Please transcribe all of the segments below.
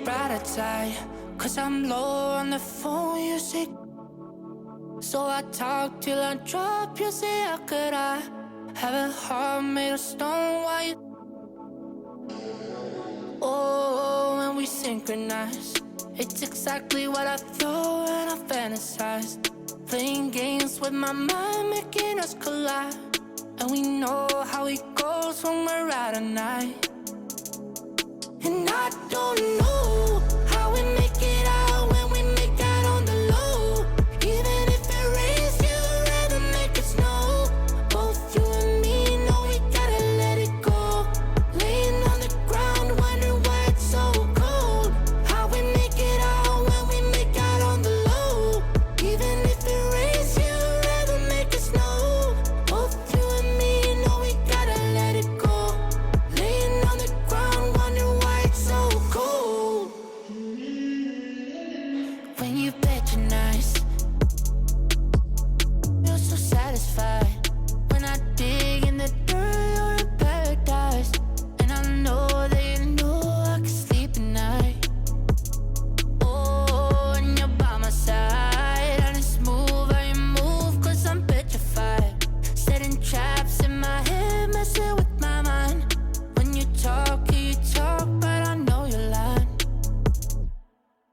brighter side. Cause I'm low on the phone, you say. So I talk till I drop, you say, how could I have a heart made of stone while you... Oh, when we synchronize, it's exactly what I thought and I fantasized. Playing games with my mind, making us collide. And we know how it goes when we're out at night. And I don't know how we make it out when we make out on the low. Even if it rains, you'd rather make it snow. Both you and me know we gotta let it go. Laying on the ground, wondering why it's so cold. How we make it out when we make out on the low. Even if it rains, you'd rather make it snow. Both you and me know we gotta let it go. Laying on the ground, wondering why it's so cold. When you patronize, you're so satisfied. When I dig in the dirt, you're in paradise. And I know that you know I can sleep at night. Oh, and you're by my side. And it's smooth how you move, cause I'm petrified. Setting traps in my head, messing with my mind. When you talk, but I know you're lying.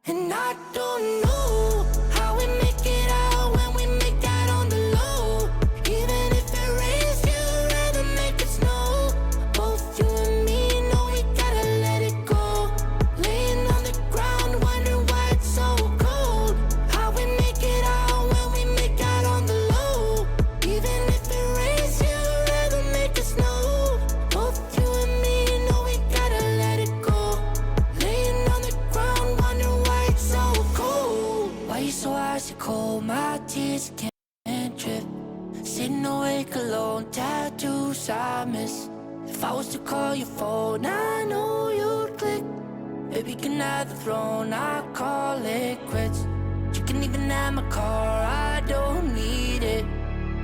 And I don't know how we make it out when we make out on the low. Even if it rains, you'd rather make it snow. Both you and me know we gotta let it go. Laying on the ground, wondering why it's so cold. How we make it out when we make out on the low. Even if it rains, you'd rather make it snow. Both you and me know we gotta let it go. Laying on the ground, wondering why it's so cold. Why you so icy cold? My tears can't drip. Sitting awake alone, tattoos I miss. If I was to call your phone, I know you'd click. Baby, can I have the throne? I call it quits. You can even have my car, I don't need it.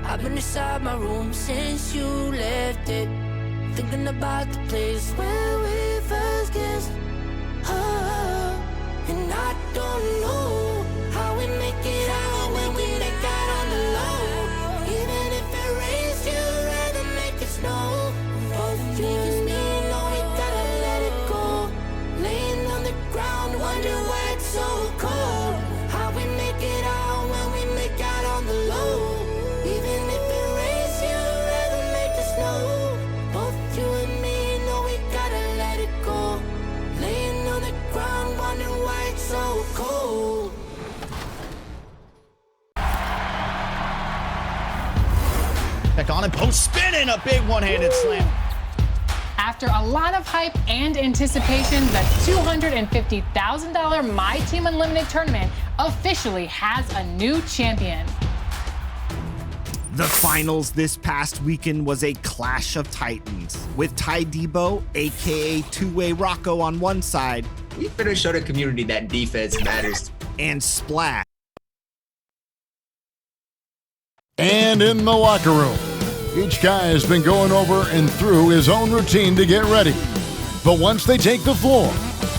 I've been inside my room since you left it. Thinking about the place where we first kissed. Oh, and I don't know how we make it out when we make out on the low. Even if it rains, you'd rather make it snow. Both you and me know we gotta let it go. Laying on the ground, wondering why it's so cold. How we make it out when we make out on the low. Even if it rains, you'd rather make it snow. Both you and me know we gotta let it go. Laying on the ground, wondering why it's so cold. Back on and post spinning, a big one-handed slam. After a lot of hype and anticipation, the $250,000 My Team Unlimited tournament officially has a new champion. The finals this past weekend was a clash of titans, with Ty Debo, aka Two-Way Rocco, on one side, We better show the community that defense matters. and Splash And in the locker room, each guy has been going over and through his own routine to get ready. But once they take the floor,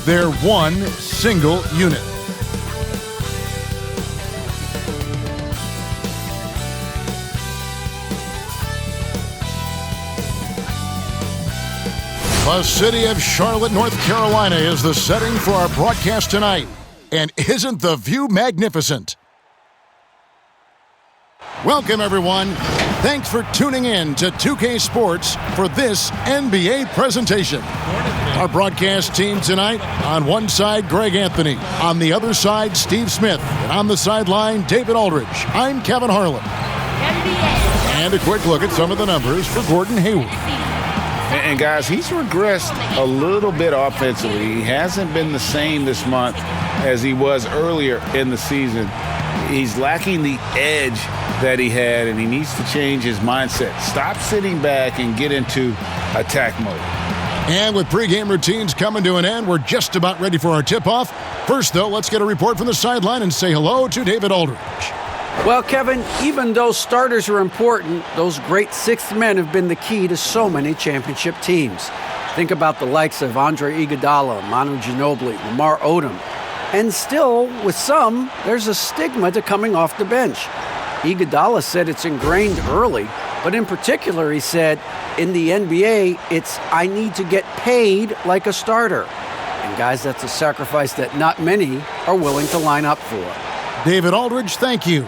they're one single unit. The city of Charlotte, North Carolina is the setting for our broadcast tonight. And isn't the view magnificent? Welcome, everyone. Thanks for tuning in to 2K Sports for this NBA presentation. Our broadcast team tonight, on one side, Greg Anthony. On the other side, Steve Smith. And on the sideline, David Aldridge. I'm Kevin Harlan. And a quick look at some of the numbers for Gordon Hayward. And guys, he's regressed a little bit offensively. He hasn't been the same this month as he was earlier in the season. He's lacking the edge that he had, and he needs to change his mindset. Stop sitting back and get into attack mode. And with pregame routines coming to an end, we're just about ready for our tip-off. First, though, let's get a report from the sideline and say hello to David Aldridge. Well, Kevin, even though starters are important, those great sixth men have been the key to so many championship teams. Think about the likes of Andre Iguodala, Manu Ginobili, Lamar Odom. And still, with some, there's a stigma to coming off the bench. Iguodala said it's ingrained early, but in particular, he said, in the NBA, it's I need to get paid like a starter. And guys, that's a sacrifice that not many are willing to line up for. David Aldridge, thank you.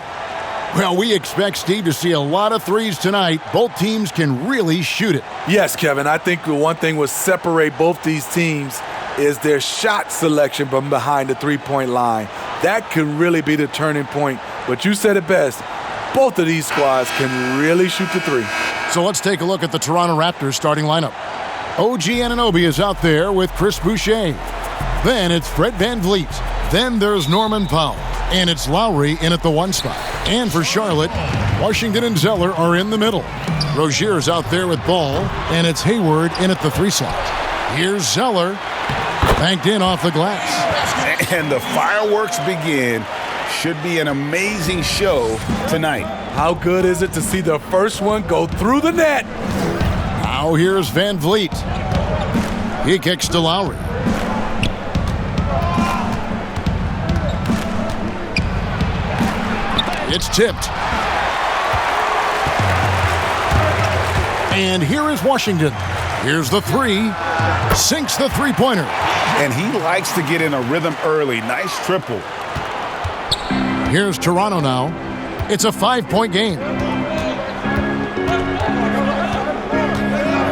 Well, we expect Steve to see a lot of threes tonight. Both teams can really shoot it. Yes, Kevin. I think the one thing will separate both these teams is their shot selection from behind the three-point line. That can really be the turning point. But you said it best. Both of these squads can really shoot the three. So let's take a look at the Toronto Raptors starting lineup. OG Anunoby is out there with Chris Boucher. Then it's Fred VanVleet. Then there's Norman Powell. And it's Lowry in at the 1 spot. And for Charlotte, Washington and Zeller are in the middle. Rozier's out there with Ball. And it's Hayward in at the 3 slot. Here's Zeller. Banked in off the glass. And the fireworks begin. Should be an amazing show tonight. How good is it to see the first one go through the net? Now here's VanVleet. He kicks to Lowry. It's tipped. And here is Washington. Here's the 3. Sinks the three-pointer. And he likes to get in a rhythm early. Nice triple. Here's Toronto now. It's a 5-point game.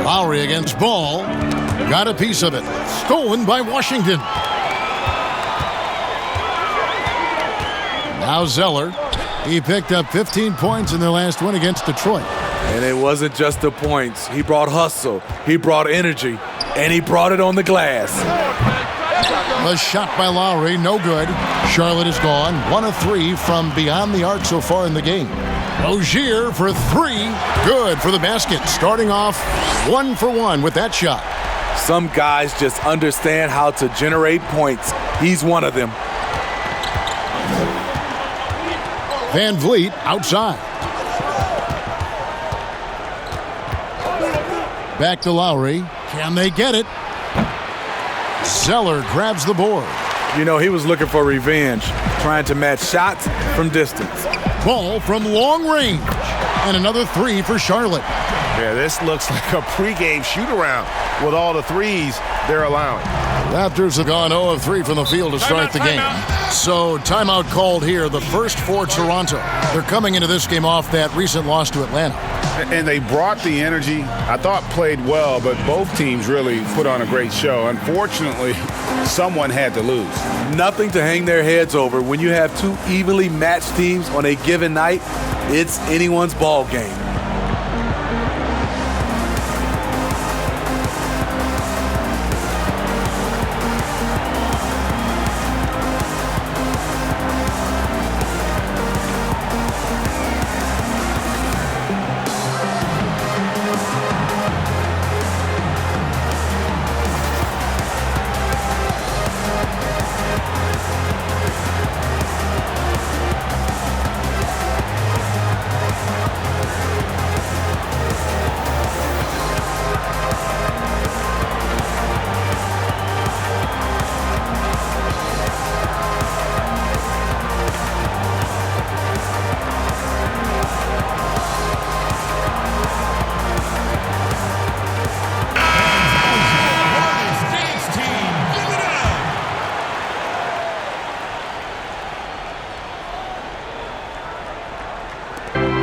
Lowry against Ball. Got a piece of it. Stolen by Washington. Now Zeller. He picked up 15 points in their last win against Detroit. And it wasn't just the points. He brought hustle. He brought energy. And he brought it on the glass. A shot by Lowry, no good. Charlotte is gone. 1 of 3 from beyond the arc so far in the game. Rozier for 3. Good for the basket. Starting off 1 for 1 with that shot. Some guys just understand how to generate points. He's one of them. VanVleet outside. Back to Lowry. Can they get it? Zeller grabs the board. You know, he was looking for revenge, trying to match shots from distance. Ball from long range. And another 3 for Charlotte. Yeah, this looks like a pregame shoot-around with all the threes they're allowing. Raptors have gone 0 of 3 from the field to start the game. So timeout called here, the first for Toronto. They're coming into this game off that recent loss to Atlanta. And they brought the energy. I thought played well, but both teams really put on a great show. Unfortunately, someone had to lose. Nothing to hang their heads over. When you have 2 evenly matched teams on a given night, it's anyone's ball game.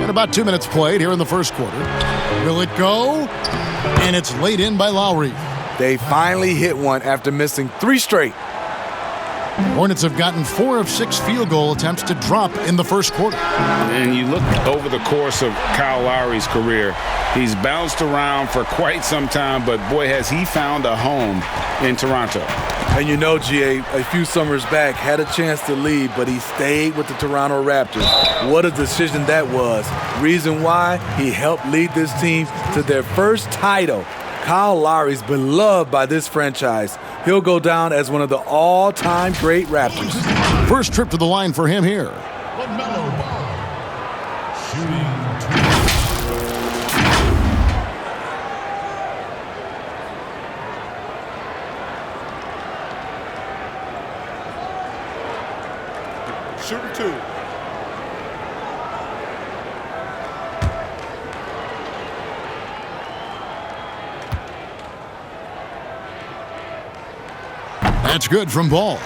About 2 minutes played here in the first quarter. Will it go? And it's laid in by Lowry. They finally hit one after missing 3 straight. Hornets have gotten 4 of 6 field goal attempts to drop in the first quarter. And you look over the course of Kyle Lowry's career, he's bounced around for quite some time, but boy, has he found a home in Toronto. And you know, GA, a few summers back, had a chance to leave, but he stayed with the Toronto Raptors. What a decision that was. Reason why? He helped lead this team to their first title. Kyle Lowry's beloved by this franchise. He'll go down as one of the all-time great Raptors. First trip to the line for him here. LaMelo Ball. Shooting 2. shooting 2. That's good from Ball.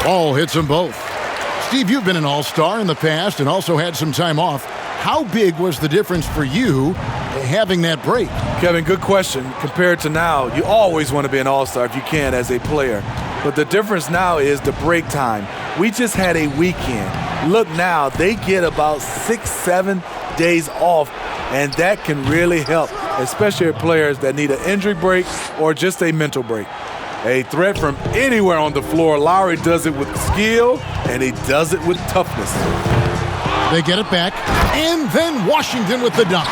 Ball hits them both. Steve, you've been an all-star in the past and also had some time off. How big was the difference for you having that break? Kevin, good question. Compared to now, you always want to be an all-star if you can as a player. But the difference now is the break time. We just had a weekend. Look now, they get about 6-7 days off, and that can really help, especially players that need an injury break or just a mental break. A threat from anywhere on the floor. Lowry does it with skill, and he does it with toughness. They get it back, and then Washington with the dunk.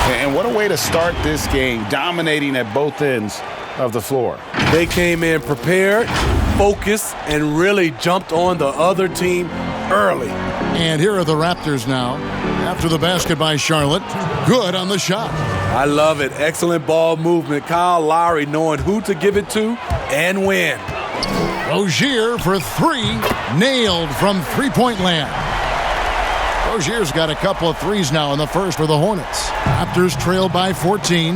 And what a way to start this game, dominating at both ends of the floor. They came in prepared, focused, and really jumped on the other team early. And here are the Raptors now. After the basket by Charlotte, good on the shot. I love it. Excellent ball movement. Kyle Lowry knowing who to give it to and when. Rozier for 3, nailed from three-point land. Rozier's got a couple of threes now in the first for the Hornets. Raptors trail by 14.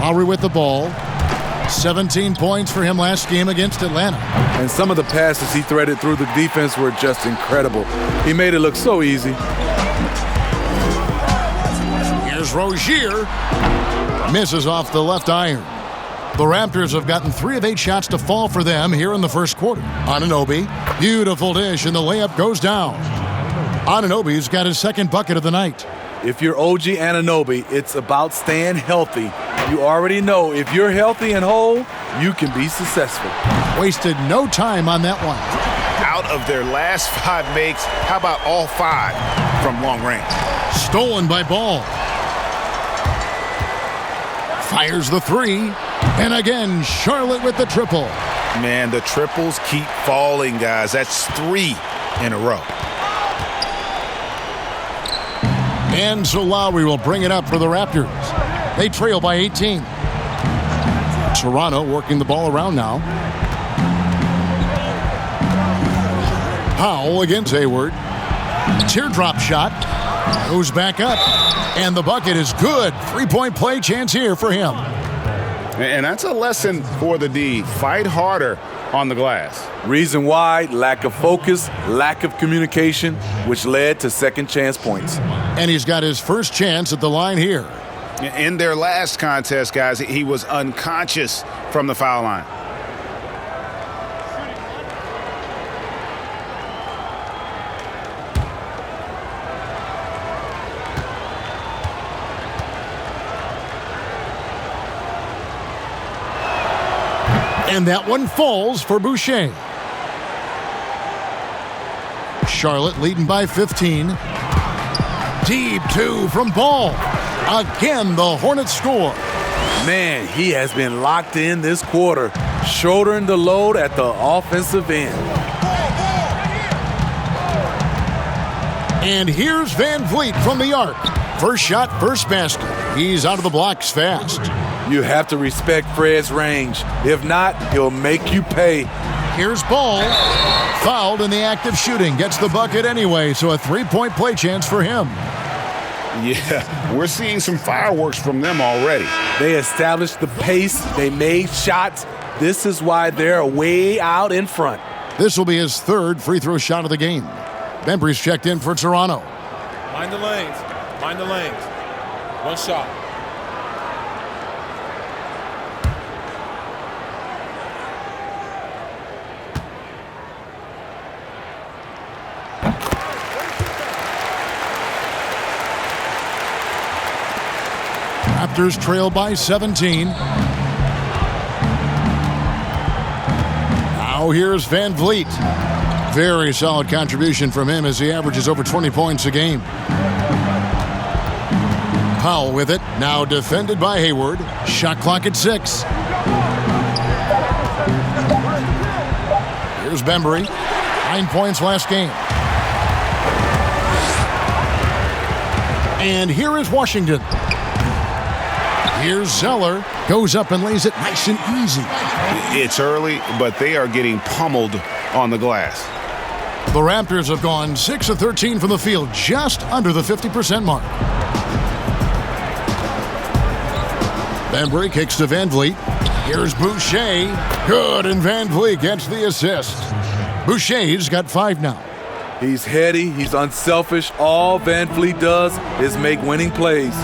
Lowry with the ball. 17 points for him last game against Atlanta. And some of the passes he threaded through the defense were just incredible. He made it look so easy. Here's Rozier. Misses off the left iron. The Raptors have gotten 3 of 8 shots to fall for them here in the first quarter. Anunoby, beautiful dish, and the layup goes down. Anunoby's got his second bucket of the night. If you're OG Anunoby, it's about staying healthy. You already know if you're healthy and whole, you can be successful. Wasted no time on that one. Out of their last 5 makes, how about all 5 from long range? Stolen by Ball. Fires the 3. And again, Charlotte with the triple. Man, the triples keep falling, guys. That's 3 in a row. And so Lowry will bring it up for the Raptors. They trail by 18. Toronto working the ball around now. Powell against Hayward. Teardrop shot. Goes back up. And the bucket is good. 3-point play chance here for him. And that's a lesson for the D. Fight harder on the glass. Reason why, lack of focus, lack of communication, which led to second chance points. And he's got his first chance at the line here. In their last contest, guys, he was unconscious from the foul line. And that one falls for Boucher. Charlotte leading by 15. Deep 2 from Ball. Again, the Hornets score. Man, he has been locked in this quarter, shouldering the load at the offensive end. And here's Van Vliet from the arc. First shot, first basket. He's out of the blocks fast. You have to respect Fred's range. If not, he'll make you pay. Here's Ball. Fouled in the act of shooting. Gets the bucket anyway, so a 3-point play chance for him. Yeah, we're seeing some fireworks from them already. They established the pace. They made shots. This is why they're way out in front. This will be his third free throw shot of the game. Bembry's checked in for Toronto. Mind the lanes. Mind the lanes. One shot. Raptors trail by 17. Now here's Van Vliet. Very solid contribution from him as he averages over 20 points a game. Powell with it, now defended by Hayward. Shot clock at 6. Here's Bembry. 9 points last game. And here is Washington. Here's Zeller. Goes up and lays it nice and easy. It's early, but they are getting pummeled on the glass. The Raptors have gone 6 of 13 from the field, just under the 50% mark. Bembry kicks to Van Vliet. Here's Boucher. Good, and Van Vliet gets the assist. Boucher's got 5 now. He's heady. He's unselfish. All Van Vliet does is make winning plays.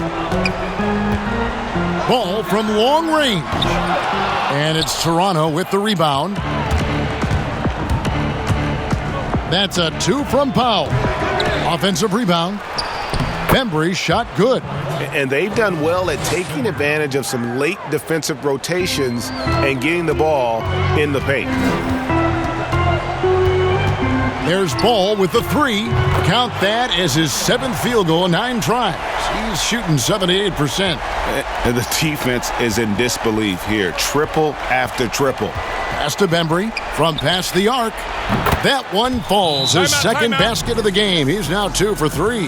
Ball from long range. And it's Toronto with the rebound. That's a 2 from Powell. Offensive rebound. Bembry's shot good. And they've done well at taking advantage of some late defensive rotations and getting the ball in the paint. There's Ball with the 3. Count that as his 7th field goal in 9 tries. He's shooting 78%. And the defense is in disbelief here. Triple after triple. Pass to Bembry from past the arc. That one falls. His second basket of the game. He's now 2 for 3.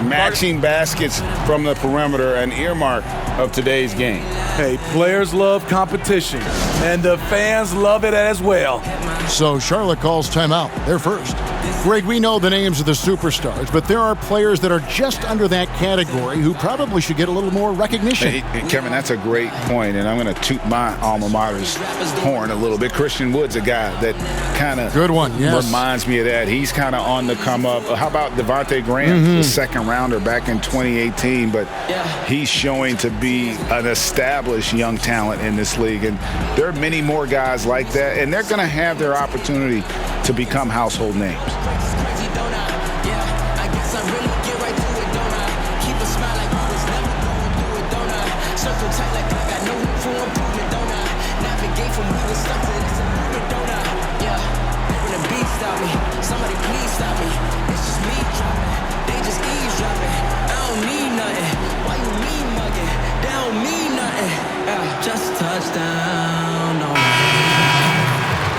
Matching baskets from the perimeter, an earmark of today's game. Hey, players love competition, and the fans love it as well. So Charlotte calls timeout. They're first. Greg, we know the names of the superstars, but there are players that are just under that category who probably should get a little more recognition. Hey, Kevin, that's a great point, and I'm going to toot my alma mater's horn a little bit. Christian Wood's a guy that kind of reminds me of that. He's kind of on the come up. How about Devontae Graham, the second rounder back in 2018, but he's showing to be an established young talent in this league, and there are many more guys like that, and they're going to have their opportunity to become household names.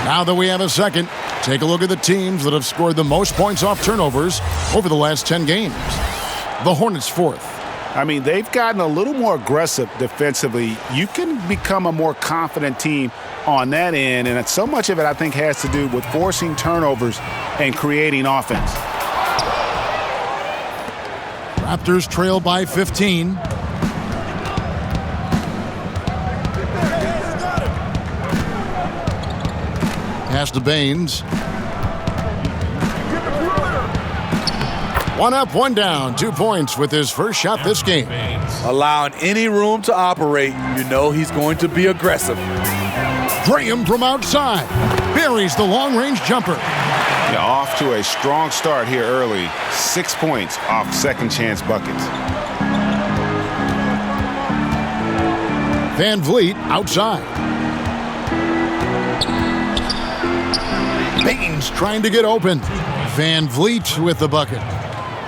Now that we have a second, take a look at the teams that have scored the most points off turnovers over the last 10 games. The Hornets 4th. I mean, they've gotten a little more aggressive defensively. You can become a more confident team on that end, and so much of it, I think, has to do with forcing turnovers and creating offense. Raptors trail by 15. Pass to Baines. 1 up, 1 down. 2 points with his first shot this game. Allowing any room to operate, you know he's going to be aggressive. Graham from outside. Buries the long-range jumper. Yeah, off to a strong start here early. 6 points off second-chance buckets. Van Vliet outside. Baines trying to get open. Van Vliet with the bucket.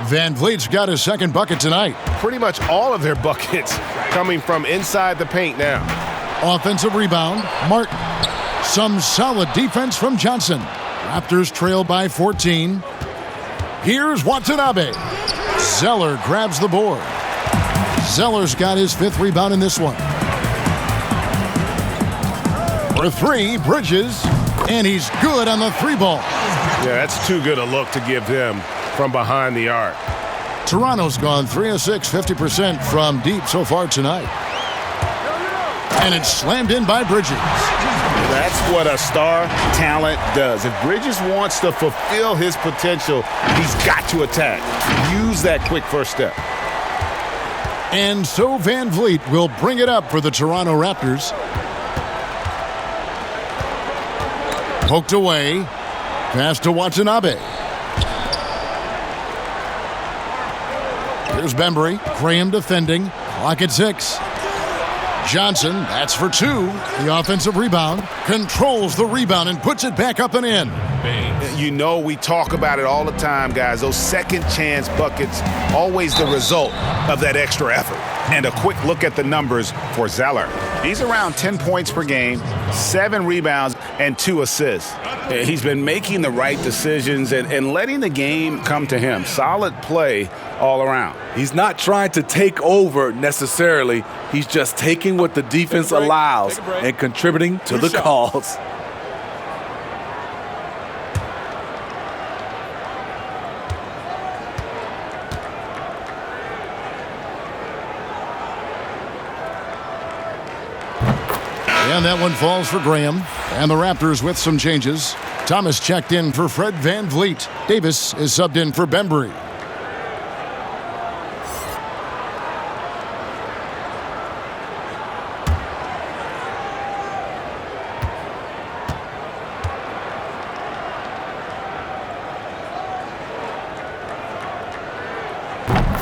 Van Vliet's got his second bucket tonight. Pretty much all of their buckets coming from inside the paint now. Offensive rebound, Martin. Some solid defense from Johnson. Raptors trail by 14. Here's Watanabe. Zeller grabs the board. Zeller's got his 5th rebound in this one. For 3, Bridges. And he's good on the 3 ball. Yeah, that's too good a look to give them from behind the arc. Toronto's gone 3 of 6, 50% from deep so far tonight. And it's slammed in by Bridges. That's what a star talent does. If Bridges wants to fulfill his potential, he's got to attack. Use that quick first step. And so Van Vliet will bring it up for the Toronto Raptors. Poked away. Pass to Watanabe. Here's Bembry. Graham defending. Clock at 6. Johnson, that's for 2. The offensive rebound. Controls the rebound and puts it back up and in. You know, we talk about it all the time, guys. Those second chance buckets, always the result of that extra effort. And a quick look at the numbers for Zeller. He's around 10 points per game, 7 rebounds, and 2 assists. He's been making the right decisions and letting the game come to him. Solid play all around. He's not trying to take over necessarily. He's just taking what the defense allows and contributing to the calls. And that one falls for Graham. And the Raptors with some changes. Thomas checked in for Fred VanVleet. Davis is subbed in for Bembry.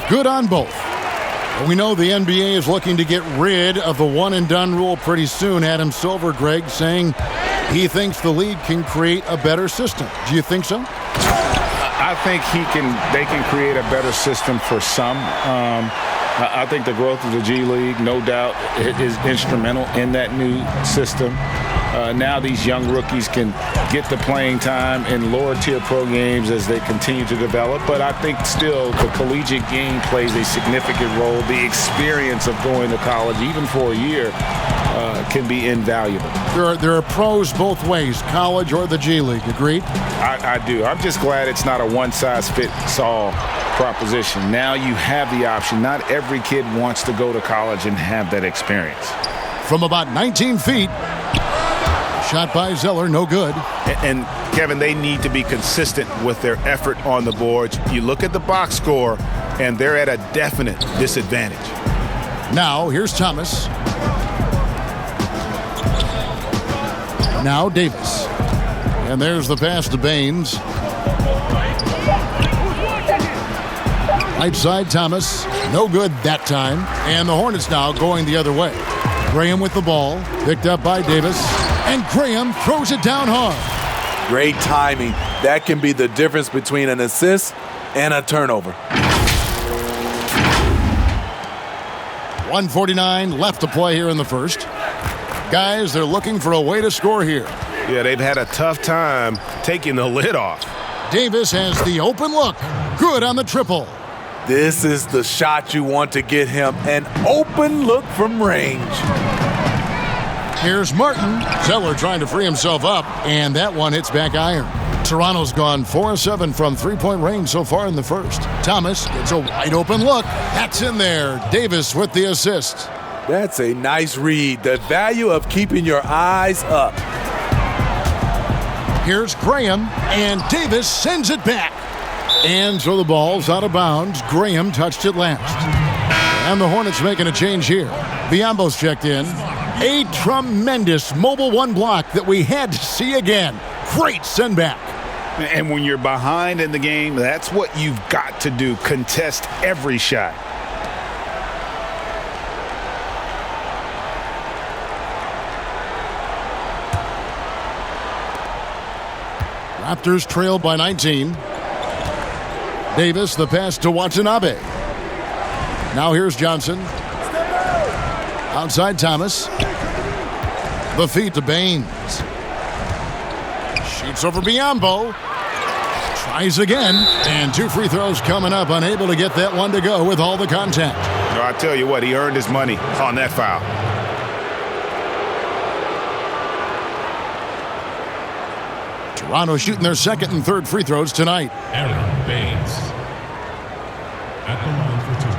Good on both. We know the NBA is looking to get rid of the one-and-done rule pretty soon. Adam Silver, Greg, saying he thinks the league can create a better system. Do you think so? I think they can create a better system for some. I think the growth of the G League, no doubt, is instrumental in that new system. Now these young rookies can get the playing time in lower-tier pro games as they continue to develop. But I think still the collegiate game plays a significant role. The experience of going to college, even for a year, can be invaluable. There are pros both ways, college or the G League. Agreed? I do. I'm just glad it's not a one-size-fits-all proposition. Now you have the option. Not every kid wants to go to college and have that experience. From about 19 feet. Shot by Zeller, no good. And Kevin, they need to be consistent with their effort on the boards. You look at the box score, and they're at a definite disadvantage. Now, here's Thomas. Now Davis. And there's the pass to Baines. Right side, Thomas. No good that time. And the Hornets now going the other way. Graham with the ball. Picked up by Davis. And Graham throws it down hard. Great timing. That can be the difference between an assist and a turnover. 1:49 left to play here in the first. Guys, they're looking for a way to score here. Yeah, they've had a tough time taking the lid off. Davis has the open look. Good on the triple. This is the shot you want to get him. An open look from range. Here's Martin. Zeller trying to free himself up, and that one hits back iron. Toronto's gone 4-7 from three-point range so far in the first. Thomas gets a wide open look. That's in there. Davis with the assist. That's a nice read. The value of keeping your eyes up. Here's Graham, and Davis sends it back. And so the ball's out of bounds. Graham touched it last. And the Hornets making a change here. Biombo's checked in. A tremendous mobile one block that we had to see again. Great send back. And when you're behind in the game, that's what you've got to do. Contest every shot. Raptors trail by 19. Davis, the pass to Watanabe. Now here's Johnson. Outside Thomas. The feed to Baines. Shoots over Biombo. Tries again. And 2 free throws coming up. Unable to get that one to go with all the contact. No, I tell you what, he earned his money on that foul. Toronto shooting their second and third free throws tonight. Aaron Baines at the line for 2.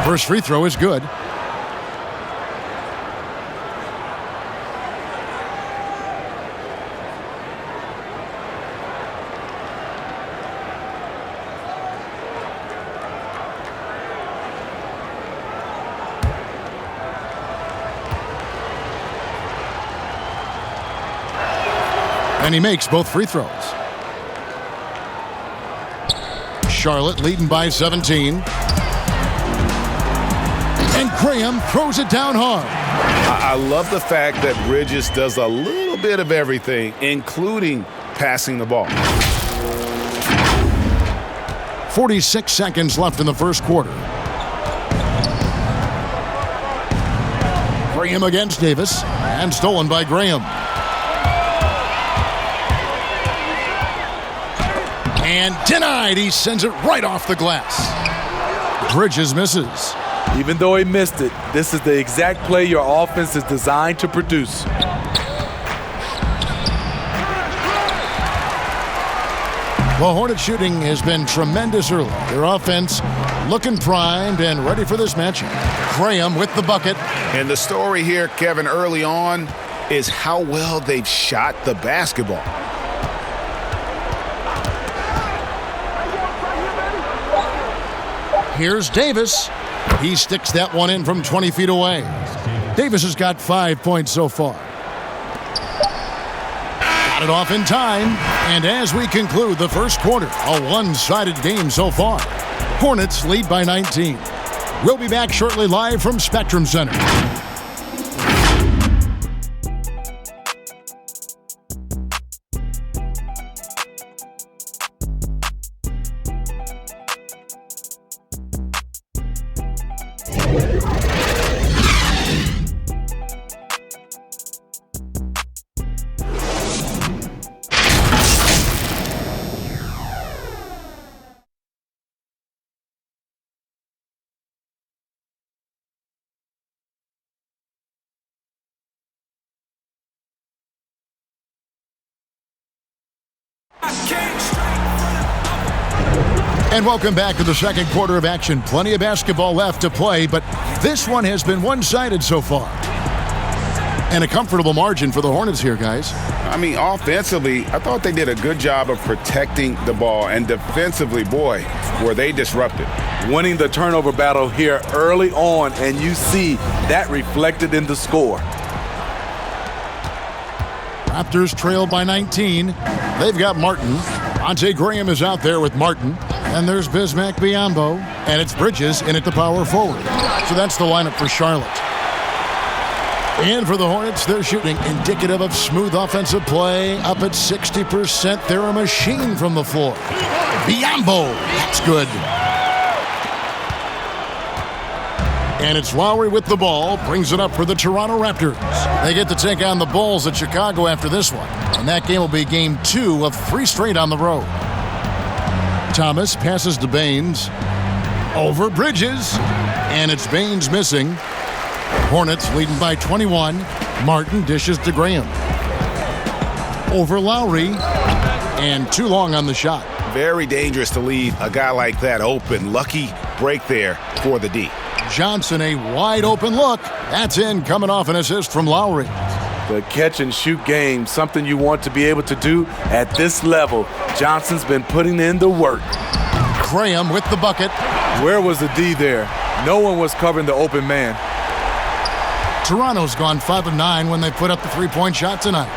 First free throw is good. And he makes both free throws. Charlotte leading by 17. And Graham throws it down hard. I love the fact that Bridges does a little bit of everything, including passing the ball. 46 seconds left in the first quarter. Graham against Davis, and stolen by Graham. And denied. He sends it right off the glass. Bridges misses. Even though he missed it, this is the exact play your offense is designed to produce. Well, Hornets shooting has been tremendous early. Their offense looking primed and ready for this matchup. Graham with the bucket. And the story here, Kevin, early on is how well they've shot the basketball. Here's Davis. He sticks that one in from 20 feet away. Davis has got 5 points so far. Got it off in time. And as we conclude the first quarter, a one-sided game so far. Hornets lead by 19. We'll be back shortly live from Spectrum Center. And welcome back to the second quarter of action. Plenty of basketball left to play, but this one has been one-sided so far. And a comfortable margin for the Hornets here, guys. I mean, offensively, I thought they did a good job of protecting the ball. And defensively, boy, were they disrupted. Winning the turnover battle here early on, and you see that reflected in the score. Raptors trail by 19. They've got Martin. Ante Graham is out there with Martin. And there's Bismack Biyombo. And it's Bridges in at the power forward. So that's the lineup for Charlotte. And for the Hornets, they're shooting indicative of smooth offensive play. Up at 60%. They're a machine from the floor. Biyombo. That's good. And it's Lowry with the ball. Brings it up for the Toronto Raptors. They get to take on the Bulls at Chicago after this one. And that game will be game 2 of 3 straight on the road. Thomas passes to Baines. Over Bridges. And it's Baines missing. Hornets leading by 21. Martin dishes to Graham. Over Lowry. And too long on the shot. Very dangerous to leave a guy like that open. Lucky break there for the D. Johnson, a wide open look. That's in, coming off an assist from Lowry. The catch and shoot game, something you want to be able to do at this level. Johnson's been putting in the work. Graham with the bucket. Where was the D there? No one was covering the open man. Toronto's gone 5 of 9 when they put up the 3-point shot tonight.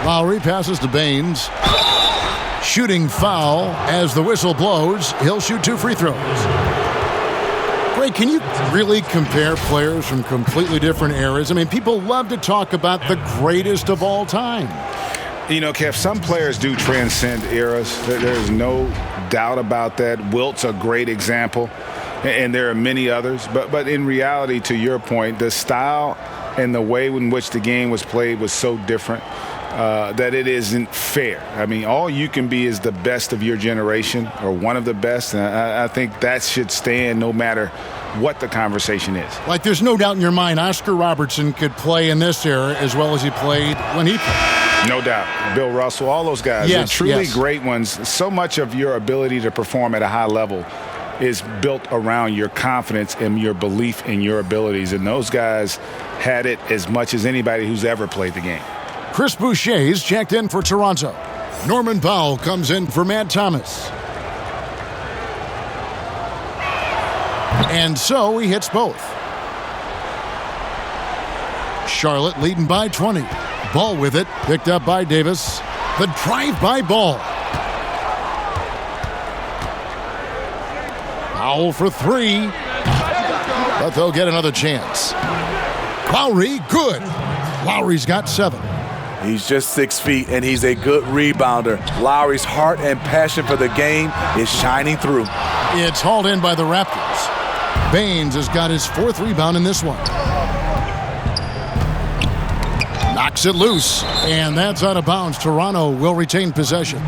Lowry passes to Baines. Shooting foul as the whistle blows. He'll shoot 2 free throws. Greg, can you really compare players from completely different eras? I mean, people love to talk about the greatest of all time. You know, Kev, some players do transcend eras. There's no doubt about that. Wilt's a great example, and there are many others. But in reality, to your point, the style and the way in which the game was played was so different that it isn't fair. I mean, all you can be is the best of your generation or one of the best. And I think that should stand no matter what the conversation is. Like, there's no doubt in your mind Oscar Robertson could play in this era as well as he played when he played. No doubt. Bill Russell, all those guys. Yes, They're truly yes. great ones. So much of your ability to perform at a high level is built around your confidence and your belief in your abilities. And those guys had it as much as anybody who's ever played the game. Chris Boucher's checked in for Toronto. Norman Powell comes in for Matt Thomas. And so he hits both. Charlotte leading by 20. Ball with it, picked up by Davis. The drive-by Ball. Foul for 3. But they'll get another chance. Lowry, good. Lowry's got 7. He's just 6 feet, and he's a good rebounder. Lowry's heart and passion for the game is shining through. It's hauled in by the Raptors. Baines has got his 4th rebound in this one. Knocks it loose, and that's out of bounds. Toronto will retain possession.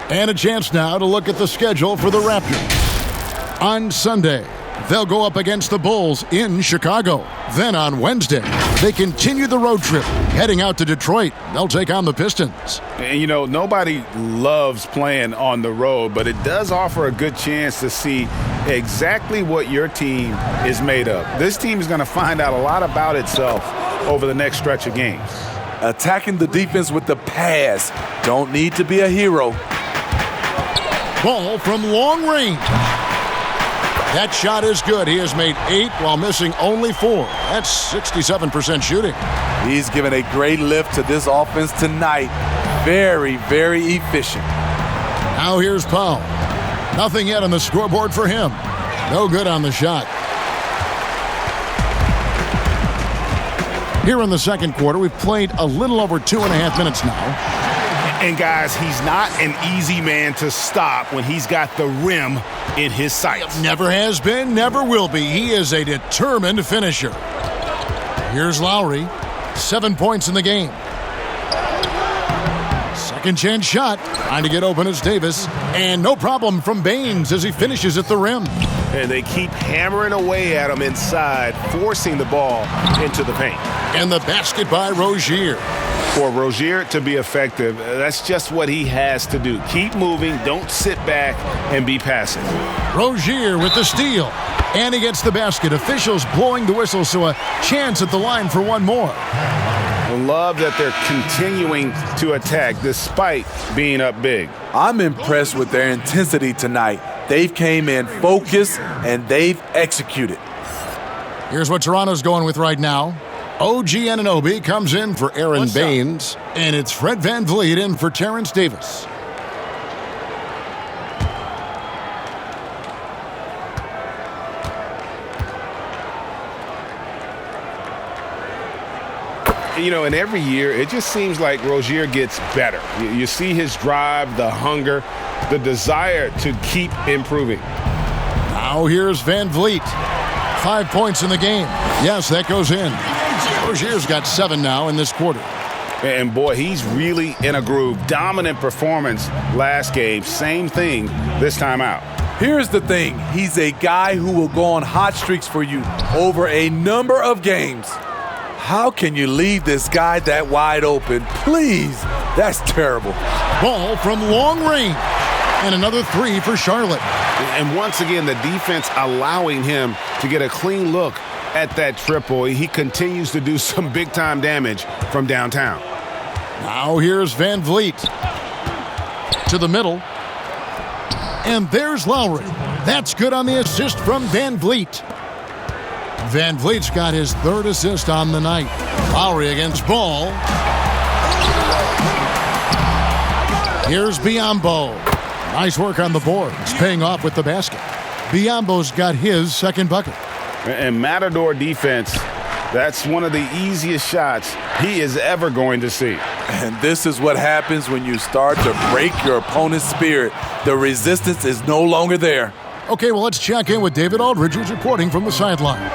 And a chance now to look at the schedule for the Raptors. On Sunday, they'll go up against the Bulls in Chicago. Then on Wednesday, they continue the road trip, heading out to Detroit. They'll take on the Pistons. And, you know, nobody loves playing on the road, but it does offer a good chance to see exactly what your team is made of. This team is going to find out a lot about itself over the next stretch of games. Attacking the defense with the pass. Don't need to be a hero. Ball from long range. That shot is good. He has made 8 while missing only 4. That's 67% shooting. He's given a great lift to this offense tonight. Very, very efficient. Now here's Powell. Nothing yet on the scoreboard for him. No good on the shot. Here in the second quarter, we've played a little over 2.5 minutes now. And guys, he's not an easy man to stop when he's got the rim in his sights. Never has been, never will be. He is a determined finisher. Here's Lowry. 7 points in the game. Second chance shot. Trying to get open is Davis. And no problem from Baines as he finishes at the rim. And they keep hammering away at him inside, forcing the ball into the paint. And the basket by Rozier. For Rozier to be effective, that's just what he has to do. Keep moving, don't sit back and be passive. Rozier with the steal. And he gets the basket. Officials blowing the whistle, so a chance at the line for one more. I love that they're continuing to attack despite being up big. I'm impressed with their intensity tonight. They've came in focused and they've executed. Here's what Toronto's going with right now. OG Anunoby comes in for Aaron Baines, and it's Fred VanVleet in for Terrence Davis. You know, and every year, it just seems like Rozier gets better. You see his drive, the hunger, the desire to keep improving. Now here's VanVleet. 5 points in the game. Yes, that goes in. Rozier's got 7 now in this quarter. And boy, he's really in a groove. Dominant performance last game. Same thing this time out. Here's the thing. He's a guy who will go on hot streaks for you over a number of games. How can you leave this guy that wide open? Please. That's terrible. Ball from long range. And another 3 for Charlotte. And once again, the defense allowing him to get a clean look at that triple. He continues to do some big-time damage from downtown. Now here's VanVleet. To the middle. And there's Lowry. That's good on the assist from VanVleet. VanVleet's got his 3rd assist on the night. Lowry against Ball. Here's Biyombo. Nice work on the board. It's paying off with the basket. Biyombo's got his 2nd bucket. And Matador defense, that's one of the easiest shots he is ever going to see. And this is what happens when you start to break your opponent's spirit. The resistance is no longer there. Okay, well, let's check in with David Aldridge, who's reporting from the sidelines.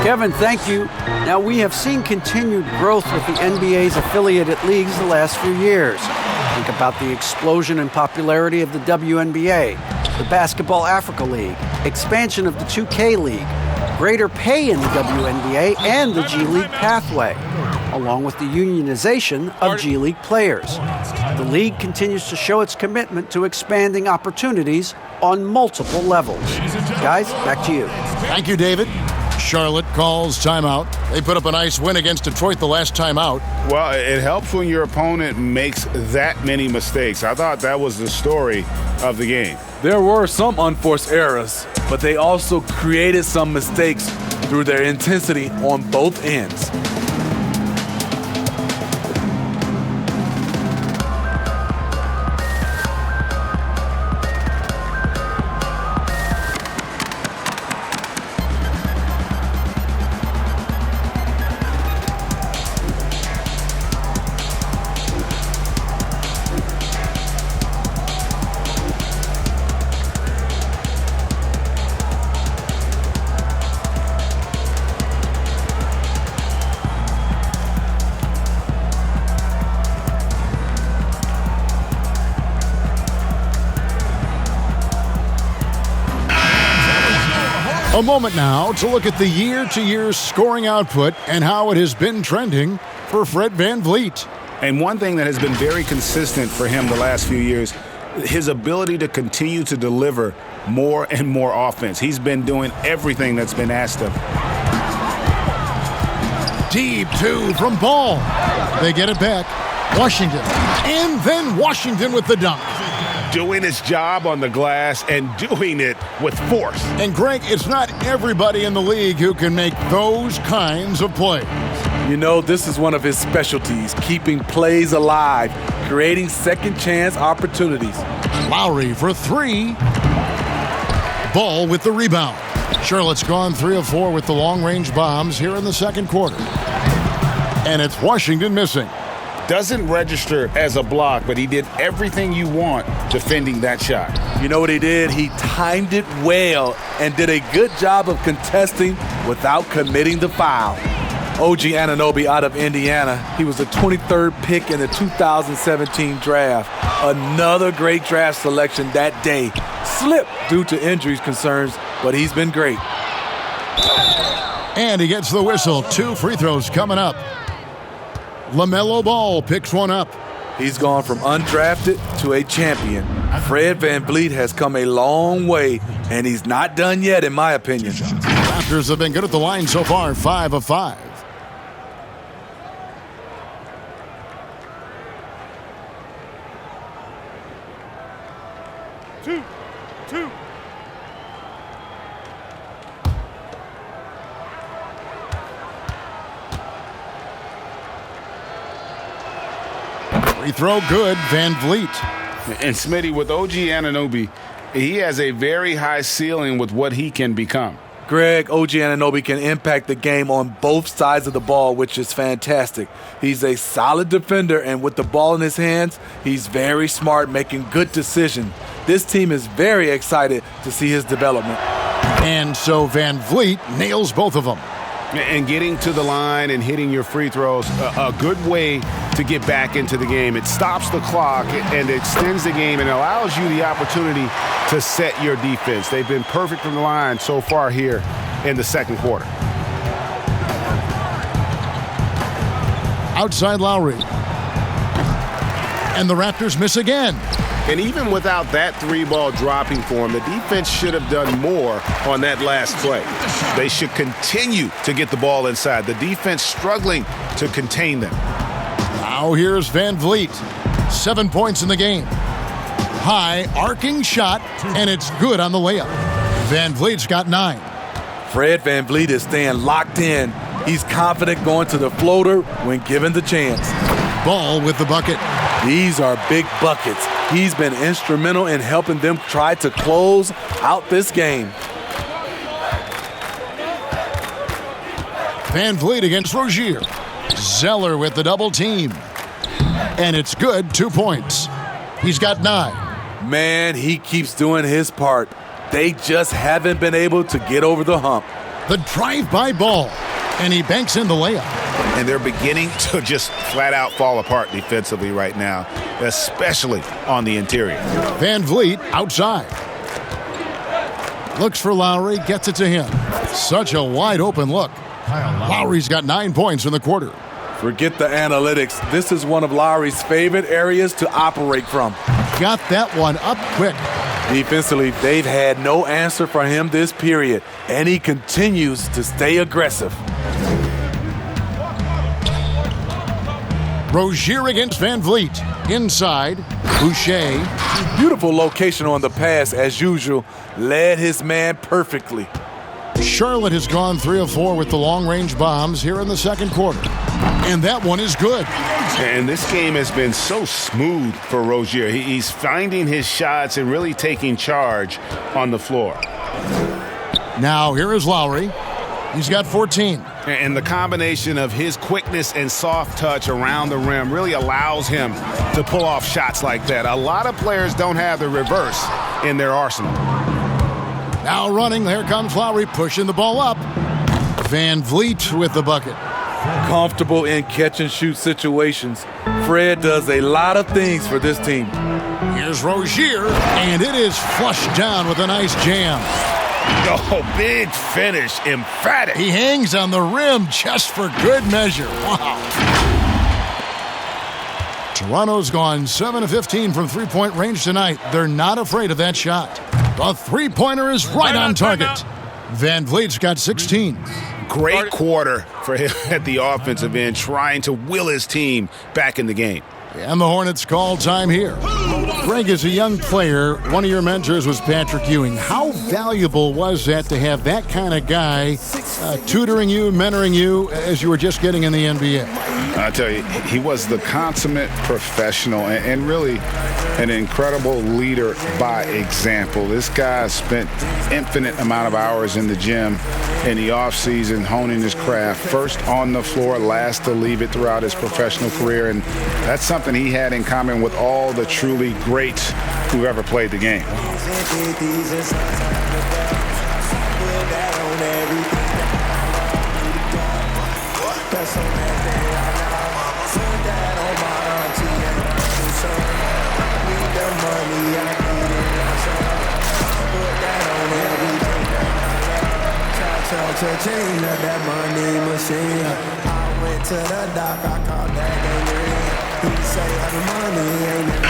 Kevin, thank you. Now, we have seen continued growth with the NBA's affiliated leagues the last few years. Think about the explosion in popularity of the WNBA, the Basketball Africa League, expansion of the 2K League, greater pay in the WNBA and the G League pathway, along with the unionization of G League players. The league continues to show its commitment to expanding opportunities on multiple levels. Guys, back to you. Thank you, David. Charlotte calls timeout. They put up a nice win against Detroit the last time out. Well, it helps when your opponent makes that many mistakes. I thought that was the story of the game. There were some unforced errors, but they also created some mistakes through their intensity on both ends. A moment now to look at the year-to-year scoring output and how it has been trending for Fred VanVleet. And one thing that has been very consistent for him the last few years, his ability to continue to deliver more and more offense. He's been doing everything that's been asked of him. Deep two from Ball. They get it back. Washington. And then Washington with the dunk. Doing his job on the glass and doing it with force. And Greg, it's not everybody in the league who can make those kinds of plays. You know, this is one of his specialties, keeping plays alive, creating second chance opportunities. Lowry for three. Ball with the rebound. Charlotte's gone 3 of 4 with the long-range bombs here in the second quarter. And it's Washington missing. Doesn't register as a block, but he did everything you want defending that shot. You know what he did? He timed it well and did a good job of contesting without committing the foul. OG Anunoby out of Indiana. He was the 23rd pick in the 2017 draft. Another great draft selection that day. Slipped due to injuries concerns, but he's been great. And he gets the whistle. 2 free throws coming up. LaMelo Ball picks one up. He's gone from undrafted to a champion. Fred VanVleet has come a long way, and he's not done yet, in my opinion. Raptors have been good at the line so far, 5 of 5. Two. Free throw good, VanVleet. And Smitty, with OG Anunoby, he has a very high ceiling with what he can become. Greg, OG Anunoby can impact the game on both sides of the ball, which is fantastic. He's a solid defender, and with the ball in his hands, he's very smart, making good decisions. This team is very excited to see his development. And so VanVleet nails both of them. And getting to the line and hitting your free throws, a good way to get back into the game. It stops the clock and extends the game and allows you the opportunity to set your defense. They've been perfect from the line so far here in the second quarter. Outside Lowry. And the Raptors miss again. And even without that 3-ball dropping for him, the defense should have done more on that last play. They should continue to get the ball inside. The defense struggling to contain them. Now here's VanVleet. 7 points in the game. High arcing shot, and it's good on the layup. VanVleet's got 9. Fred VanVleet is staying locked in. He's confident going to the floater when given the chance. Ball with the bucket. These are big buckets. He's been instrumental in helping them try to close out this game. VanVleet against Rozier. Zeller with the double team. And it's good, 2 points. He's got 9. Man, he keeps doing his part. They just haven't been able to get over the hump. The drive-by ball. And he banks in the layup. And they're beginning to just flat out fall apart defensively right now, especially on the interior. VanVleet outside. Looks for Lowry, gets it to him. Such a wide open look. Lowry's got 9 points in the quarter. Forget the analytics. This is one of Lowry's favorite areas to operate from. Got that one up quick. Defensively, they've had no answer for him this period, and he continues to stay aggressive. Rozier against VanVleet. Inside, Boucher. Beautiful location on the pass, as usual. Led his man perfectly. Charlotte has gone 3 of 4 with the long-range bombs here in the second quarter. And that one is good. And this game has been so smooth for Rozier. He's finding his shots and really taking charge on the floor. Now here is Lowry. He's got 14. And the combination of his quickness and soft touch around the rim really allows him to pull off shots like that. A lot of players don't have the reverse in their arsenal. Now running, here comes Lowry pushing the ball up. Van Vliet with the bucket. Comfortable in catch-and-shoot situations. Fred does a lot of things for this team. Here's Rozier, and it is flushed down with a nice jam. Oh, big finish, emphatic. He hangs on the rim just for good measure. Wow. Toronto's gone 7 of 15 from three-point range tonight. They're not afraid of that shot. The three-pointer is right on target. Van Vliet's got 16. Great quarter for him at the offensive end, trying to will his team back in the game. And the Hornets call time here. Greg, as a young player, one of your mentors was Patrick Ewing. How valuable was that to have that kind of guy tutoring you, mentoring you as you were just getting in the NBA? I tell you, he was the consummate professional and really an incredible leader by example. This guy spent infinite amount of hours in the gym in the offseason honing his craft, first on the floor, last to leave it throughout his professional career, and that's something he had in common with all the truly greats who ever played the game.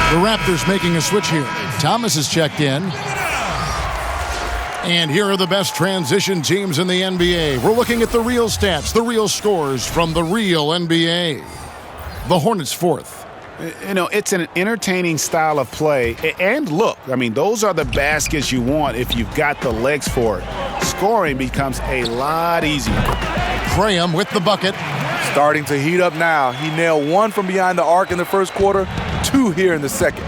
The Raptors making a switch here. Thomas is checked in. And here are the best transition teams in the NBA. We're looking at the real stats, the real scores from the real NBA. The Hornets fourth. You know, it's an entertaining style of play. And look, I mean, those are the baskets you want if you've got the legs for it. Scoring becomes a lot easier. Graham with the bucket. Starting to heat up now. He nailed one from behind the arc in the first quarter, 2 here in the second.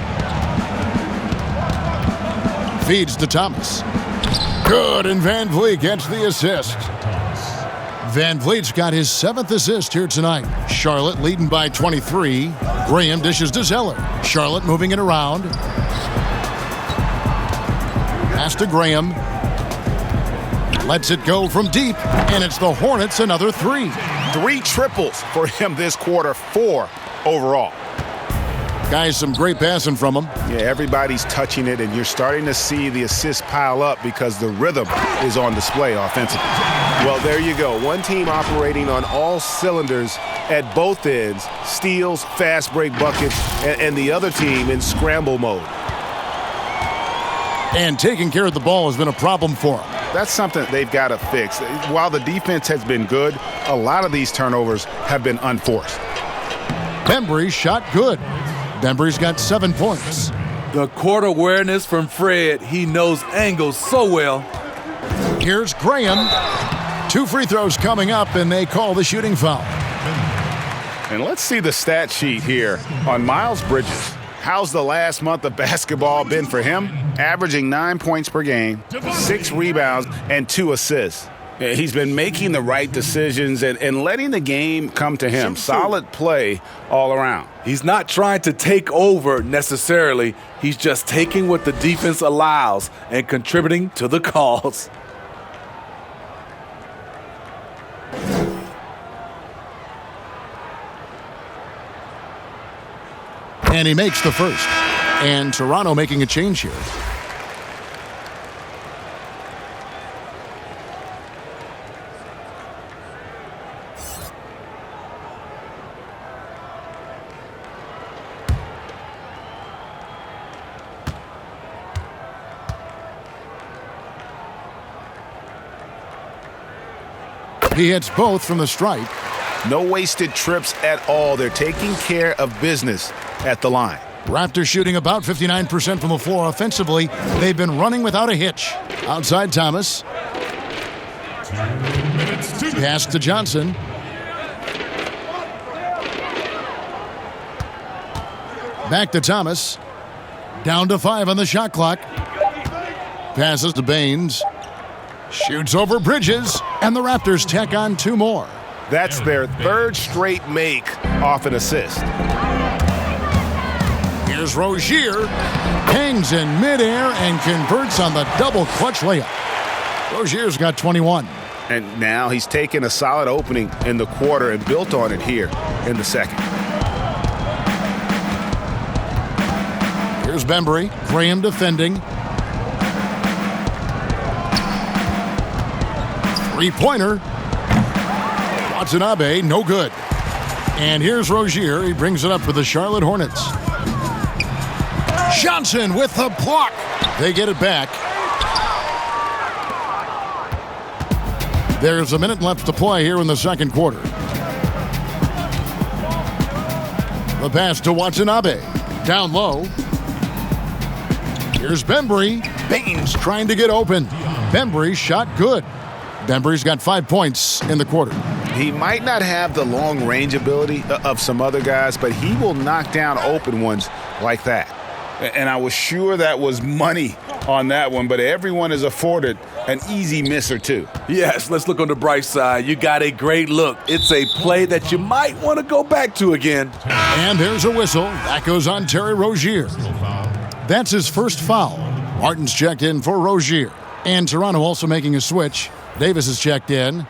Feeds to Thomas. Good, and Van Vliet gets the assist. Van Vliet's got his 7th assist here tonight. Charlotte leading by 23. Graham dishes to Zeller. Charlotte moving it around. Pass to Graham. Lets it go from deep, and it's the Hornets another 3. 3 triples for him this quarter, 4 overall. Guys, some great passing from him. Yeah, everybody's touching it, and you're starting to see the assists pile up because the rhythm is on display offensively. Well, there you go. One team operating on all cylinders at both ends, steals, fast break buckets, and the other team in scramble mode. And taking care of the ball has been a problem for them. That's something they've got to fix. While the defense has been good, a lot of these turnovers have been unforced. Bembry's shot good. Bembry's got 7 points. The court awareness from Fred. He knows angles so well. Here's Graham. 2 free throws coming up, and they call the shooting foul. And let's see the stat sheet here on Miles Bridges. How's the last month of basketball been for him? Averaging 9 points per game, 6 rebounds, and 2 assists. He's been making the right decisions and letting the game come to him. Solid play all around. He's not trying to take over necessarily. He's just taking what the defense allows and contributing to the cause. And he makes the first. And Toronto making a change here. He hits both from the stripe. No wasted trips at all. They're taking care of business at the line. Raptors shooting about 59% from the floor offensively. They've been running without a hitch. Outside Thomas. Pass to Johnson. Back to Thomas. Down to 5 on the shot clock. Passes to Baines. Shoots over Bridges. And the Raptors tack on 2 more. That's their 3rd straight make off an assist. Here's Rozier. Hangs in midair and converts on the double clutch layup. Rozier's got 21. And now he's taken a solid opening in the quarter and built on it here in the second. Here's Bembry. Graham defending. 3-pointer. Watanabe, no good. And here's Rozier. He brings it up for the Charlotte Hornets. Johnson with the block. They get it back. There's a minute left to play here in the second quarter. The pass to Watanabe. Down low. Here's Bembry. Baines trying to get open. Bembry shot good. Bembry's got 5 points in the quarter. He might not have the long range ability of some other guys, but he will knock down open ones like that. And I was sure that was money on that one, but everyone is afforded an easy miss or two. Yes, let's look on the bright side. You got a great look. It's a play that you might want to go back to again. And there's a whistle. That goes on Terry Rozier. That's his first foul. Martin's checked in for Rozier. And Toronto also making a switch. Davis is checked in.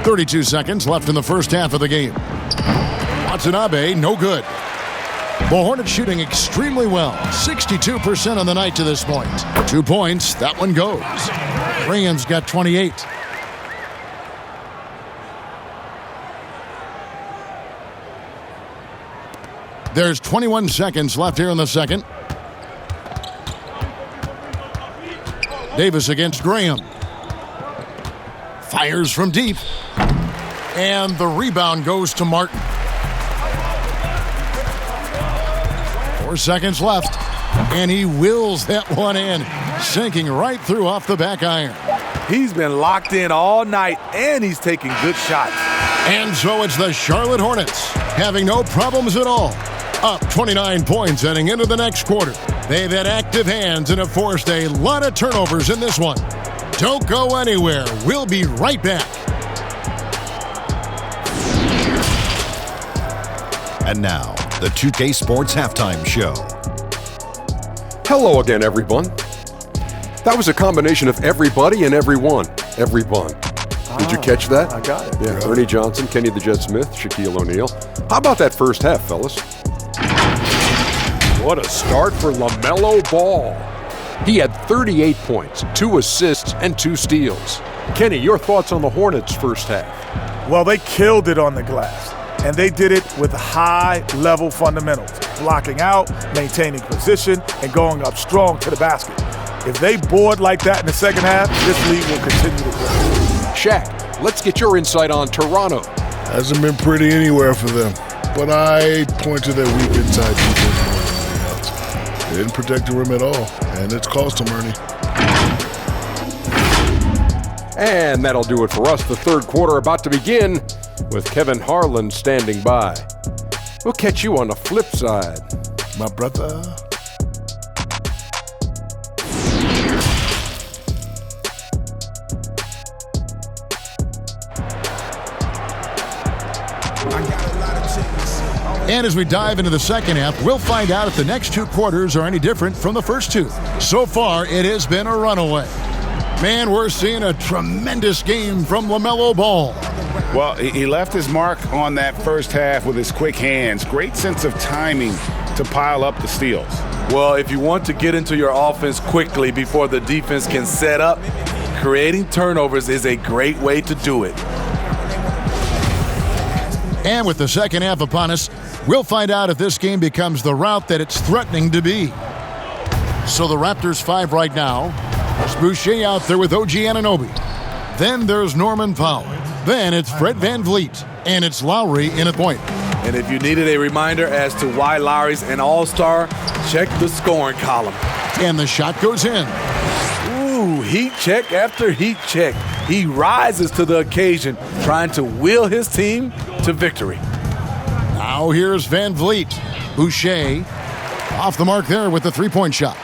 .32 seconds left in the first half of the game. Watanabe, no good. The Hornets shooting extremely well. 62% on the night to this point. 2 points, that one goes. Graham's got 28. There's 21 seconds left here in the second. Davis against Graham. Fires from deep. And the rebound goes to Martin. 4 seconds left. And he wills that one in, sinking right through off the back iron. He's been locked in all night, and he's taking good shots. And so it's the Charlotte Hornets, having no problems at all. Up 29 points heading into the next quarter. They've had active hands and have forced a lot of turnovers in this one. Don't go anywhere. We'll be right back. And now, the 2K Sports Halftime Show. Hello again, everyone. That was a combination of everybody and everyone. Everyone. Did you catch that? I got it. Yeah, Ernie Johnson, Kenny the Jet Smith, Shaquille O'Neal. How about that first half, fellas? What a start for LaMelo Ball. He had 38 points, 2 assists, and 2 steals. Kenny, your thoughts on the Hornets' first half? Well, they killed it on the glass, and they did it with high-level fundamentals, blocking out, maintaining position, and going up strong to the basket. If they board like that in the second half, this league will continue to grow. Shaq, let's get your insight on Toronto. Hasn't been pretty anywhere for them, but I point to their weak inside defense more than anything else. They didn't protect the rim at all, and it's cost them, Ernie. And that'll do it for us. The third quarter about to begin with Kevin Harlan standing by. We'll catch you on the flip side. My brother. And as we dive into the second half, we'll find out if the next 2 quarters are any different from the first 2. So far, it has been a runaway. Man, we're seeing a tremendous game from LaMelo Ball. Well, he left his mark on that first half with his quick hands. Great sense of timing to pile up the steals. Well, if you want to get into your offense quickly before the defense can set up, creating turnovers is a great way to do it. And with the second half upon us, we'll find out if this game becomes the route that it's threatening to be. So the Raptors 5 right now. It's Boucher out there with OG Anunoby. Then there's Norman Powell. Then it's Fred VanVleet. And it's Lowry in at point. And if you needed a reminder as to why Lowry's an all-star, check the scoring column. And the shot goes in. Ooh, heat check after heat check. He rises to the occasion, trying to will his team to victory. Now here's Van Vliet. Boucher off the mark there with the three-point shot.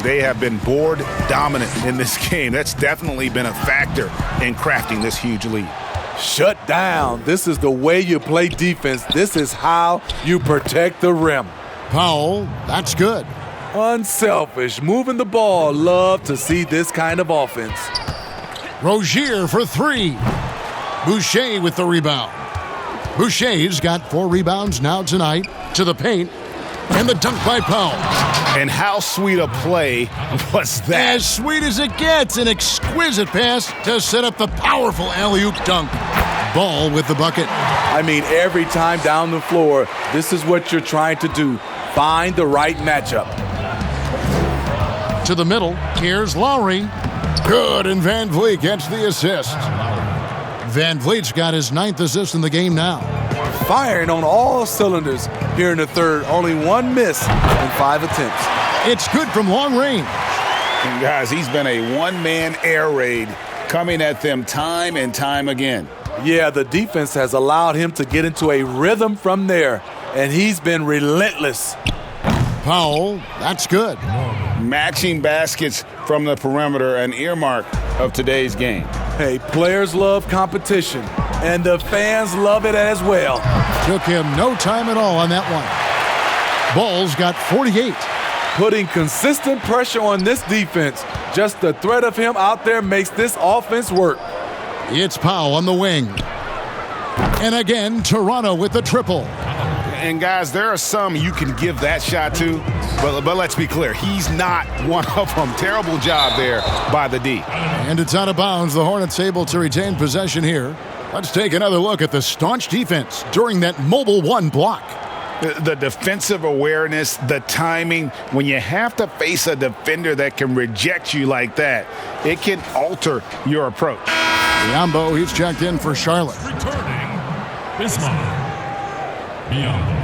They have been board dominant in this game. That's definitely been a factor in crafting this huge lead. Shut down. This is the way you play defense. This is how you protect the rim. Powell, that's good. Unselfish, moving the ball. Love to see this kind of offense. Rozier for three. Boucher with the rebound. Boucher's got 4 rebounds now tonight. To the paint. And the dunk by Powell. And how sweet a play was that? As sweet as it gets. An exquisite pass to set up the powerful alley-oop dunk. Ball with the bucket. I mean, every time down the floor, this is what you're trying to do. Find the right matchup. To the middle. Here's Lowry. Good, and Van Vliet gets the assist. Van Vliet's got his 9th assist in the game now. Firing on all cylinders here in the third. Only 1 miss in 5 attempts. It's good from long range. And guys, he's been a one-man air raid coming at them time and time again. Yeah, the defense has allowed him to get into a rhythm from there, and he's been relentless. Powell, that's good. Matching baskets from the perimeter, an earmark of today's game. Hey, players love competition, and the fans love it as well. Took him no time at all on that one. Ball's got 48. Putting consistent pressure on this defense. Just the threat of him out there makes this offense work. It's Powell on the wing. And again, Toronto with the triple. And guys, there are some you can give that shot to, but let's be clear, he's not one of them. Terrible job there by the D. And it's out of bounds. The Hornets able to retain possession here. Let's take another look at the staunch defense during that mobile 1 block. The defensive awareness, the timing, when you have to face a defender that can reject you like that, it can alter your approach. Biombo, he's checked in for Charlotte. Returning, Bismarck. Biombo.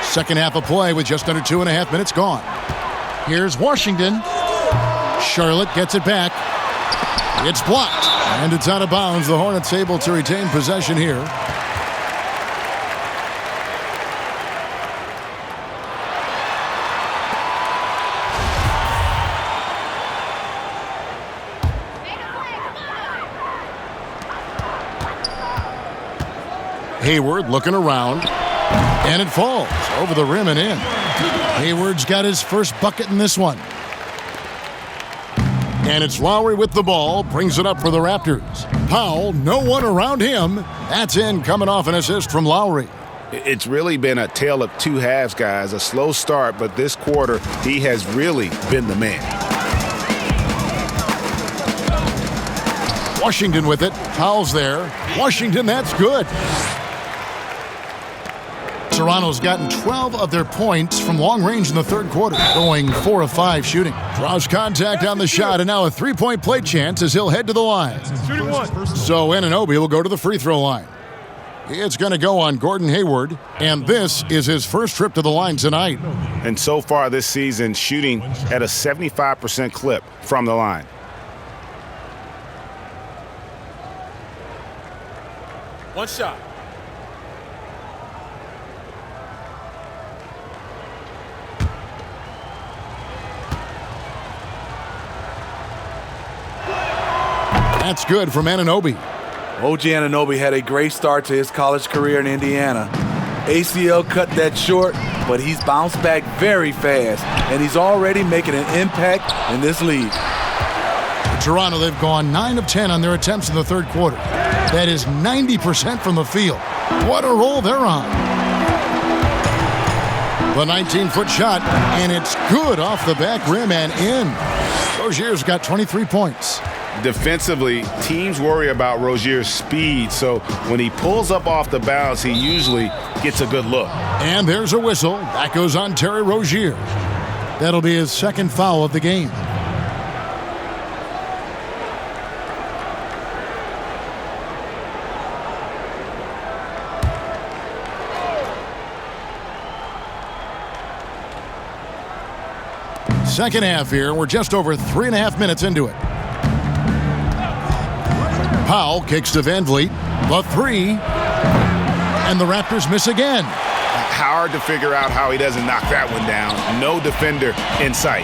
Second half of play with just under 2.5 minutes gone. Here's Washington. Charlotte gets it back. It's blocked, and it's out of bounds. The Hornets able to retain possession here. Hayward looking around, and it falls over the rim and in. Hayward's got his first bucket in this one. And it's Lowry with the ball, brings it up for the Raptors. Powell, no one around him. That's in, coming off an assist from Lowry. It's really been a tale of 2 halves, guys. A slow start, but this quarter, he has really been the man. Washington with it. Powell's there. Washington, that's good. Toronto's gotten 12 of their points from long range in the third quarter, going 4 of 5 shooting. Draws contact on the shot, and now a 3-point play chance as he'll head to the line. So Anunoby will go to the free throw line. It's going to go on Gordon Hayward, and this is his first trip to the line tonight. And so far this season, shooting at a 75% clip from the line. One shot. That's good from Anunoby. OG Anunoby had a great start to his college career in Indiana. ACL cut that short, but he's bounced back very fast, and he's already making an impact in this league. Toronto, they've gone 9 of 10 on their attempts in the third quarter. That is 90% from the field. What a roll they're on. The 19-foot shot, and it's good off the back rim and in. Rozier's got 23 points. Defensively, teams worry about Rozier's speed, so when he pulls up off the bounce, he usually gets a good look. And there's a whistle. That goes on Terry Rozier. That'll be his second foul of the game. Second half here. We're just over 3.5 minutes into it. Powell kicks to Van Vliet. The three. And the Raptors miss again. Hard to figure out how he doesn't knock that one down. No defender in sight.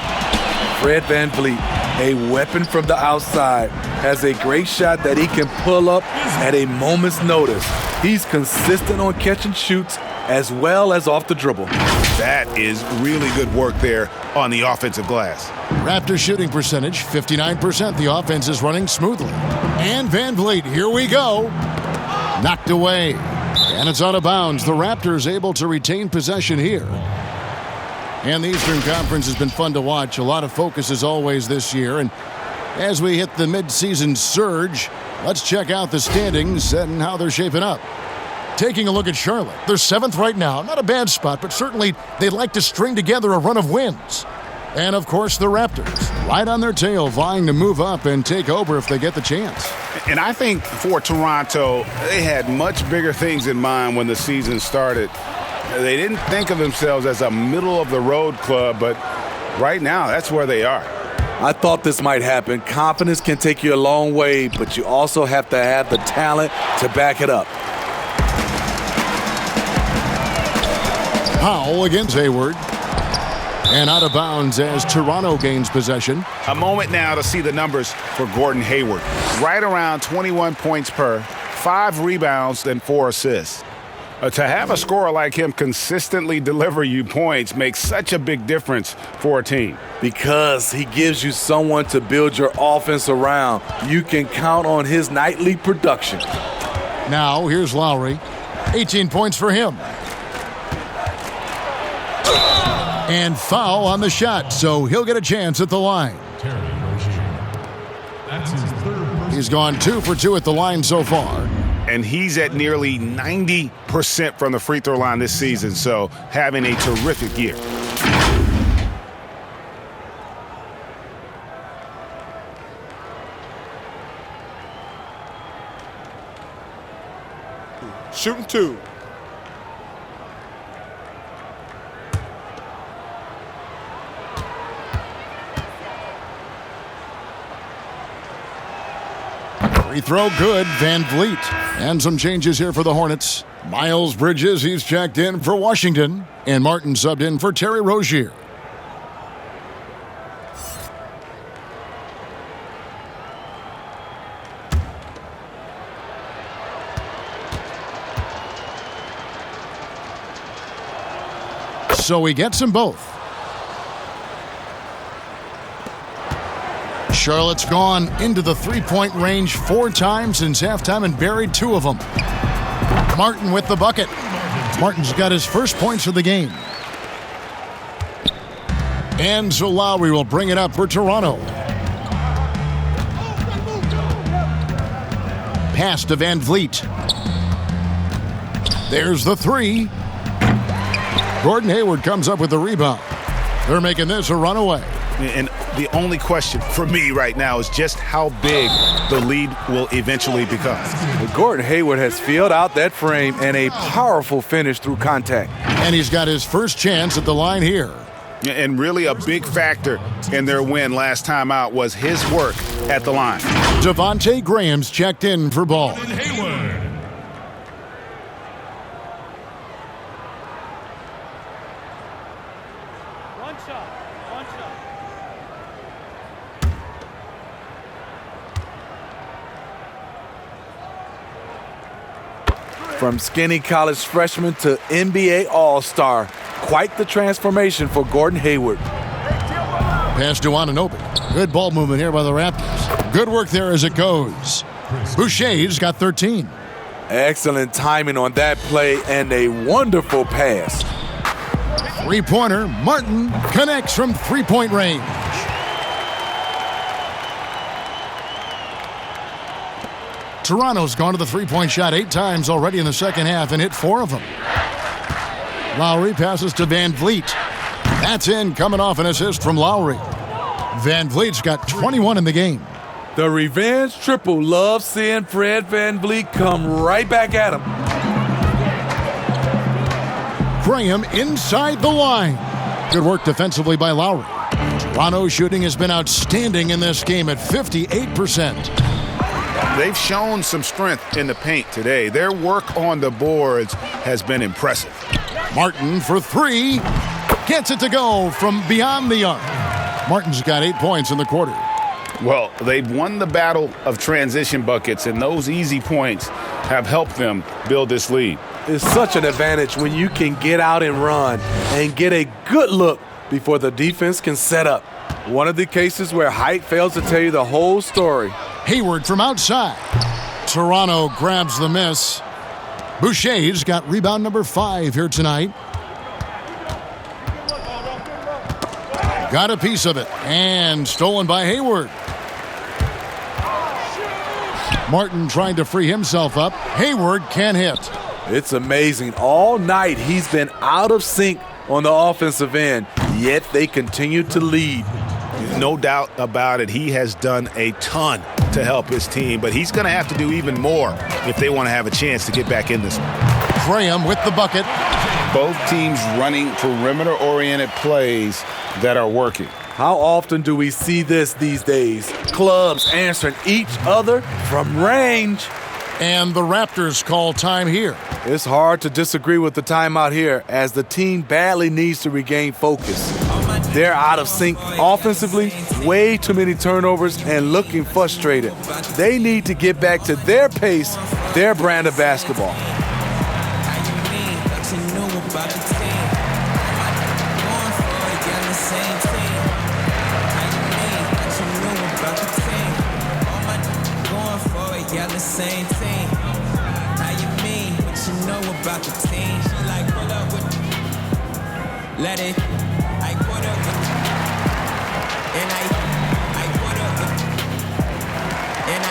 Fred Van Vliet, a weapon from the outside, has a great shot that he can pull up at a moment's notice. He's consistent on catch and shoots as well as off the dribble. That is really good work there on the offensive glass. Raptors shooting percentage, 59%. The offense is running smoothly. And Van Vliet, here we go. Knocked away. And it's out of bounds. The Raptors able to retain possession here. And the Eastern Conference has been fun to watch. A lot of focus as always this year. And as we hit the midseason surge, let's check out the standings and how they're shaping up. Taking a look at Charlotte. They're 7th right now. Not a bad spot, but certainly they'd like to string together a run of wins. And, of course, the Raptors, right on their tail, vying to move up and take over if they get the chance. And I think for Toronto, they had much bigger things in mind when the season started. They didn't think of themselves as a middle-of-the-road club, but right now, that's where they are. I thought this might happen. Confidence can take you a long way, but you also have to have the talent to back it up. Powell against Hayward. And out of bounds as Toronto gains possession. A moment now to see the numbers for Gordon Hayward. Right around 21 points per, 5 rebounds, and 4 assists. To have a scorer like him consistently deliver you points makes such a big difference for a team. Because he gives you someone to build your offense around. You can count on his nightly production. Now, here's Lowry. 18 points for him. And foul on the shot, so he'll get a chance at the line. He's gone 2 for 2 at the line so far. And he's at nearly 90% from the free throw line this season, so having a terrific year. Shooting 2. Free throw good, Van Vliet. And some changes here for the Hornets. Miles Bridges, he's checked in for Washington. And Martin subbed in for Terry Rozier. So he gets them both. Charlotte's gone into the three-point range 4 times since halftime and buried 2 of them. Martin with the bucket. Martin's got his first points of the game. And so Lowry will bring it up for Toronto. Pass to Van Vliet. There's the 3. Gordon Hayward comes up with the rebound. They're making this a runaway. And the only question for me right now is just how big the lead will eventually become. Well, Gordon Hayward has filled out that frame and a powerful finish through contact. And he's got his first chance at the line here. And really a big factor in their win last time out was his work at the line. Devontae Graham's checked in for ball. Hayward. From skinny college freshman to NBA All-Star. Quite the transformation for Gordon Hayward. Pass to Anunoby. Good ball movement here by the Raptors. Good work there as it goes. Boucher's got 13. Excellent timing on that play and a wonderful pass. Three-pointer. Martin connects from three-point range. Toronto's gone to the three-point shot 8 times already in the second half and hit 4 of them. Lowry passes to Van Vliet. That's in, coming off an assist from Lowry. Van Vliet's got 21 in the game. The revenge triple loves seeing Fred Van Vliet come right back at him. Graham inside the line. Good work defensively by Lowry. Toronto's shooting has been outstanding in this game at 58%. They've shown some strength in the paint today. Their work on the boards has been impressive. Martin for three. Gets it to go from beyond the arc. Martin's got 8 points in the quarter. Well, they've won the battle of transition buckets, and those easy points have helped them build this lead. It's such an advantage when you can get out and run and get a good look before the defense can set up. One of the cases where height fails to tell you the whole story. Hayward from outside. Toronto grabs the miss. Boucher's got rebound number 5 here tonight. Got a piece of it, and stolen by Hayward. Martin trying to free himself up. Hayward can't hit. It's amazing. All night he's been out of sync on the offensive end, yet they continue to lead. No doubt about it. He has done a ton to help his team, but he's going to have to do even more if they want to have a chance to get back in this one. Graham with the bucket. Both teams running perimeter-oriented plays that are working. How often do we see this these days? Clubs answering each other from range. And the Raptors call time here. It's hard to disagree with the timeout here as the team badly needs to regain focus. They're out of sync offensively, way too many turnovers, and looking frustrated. They need to get back to their pace, their brand of basketball. Same team. How you mean? What you know about the team? She like pull up with. Let it. I put up with. And I put up with. And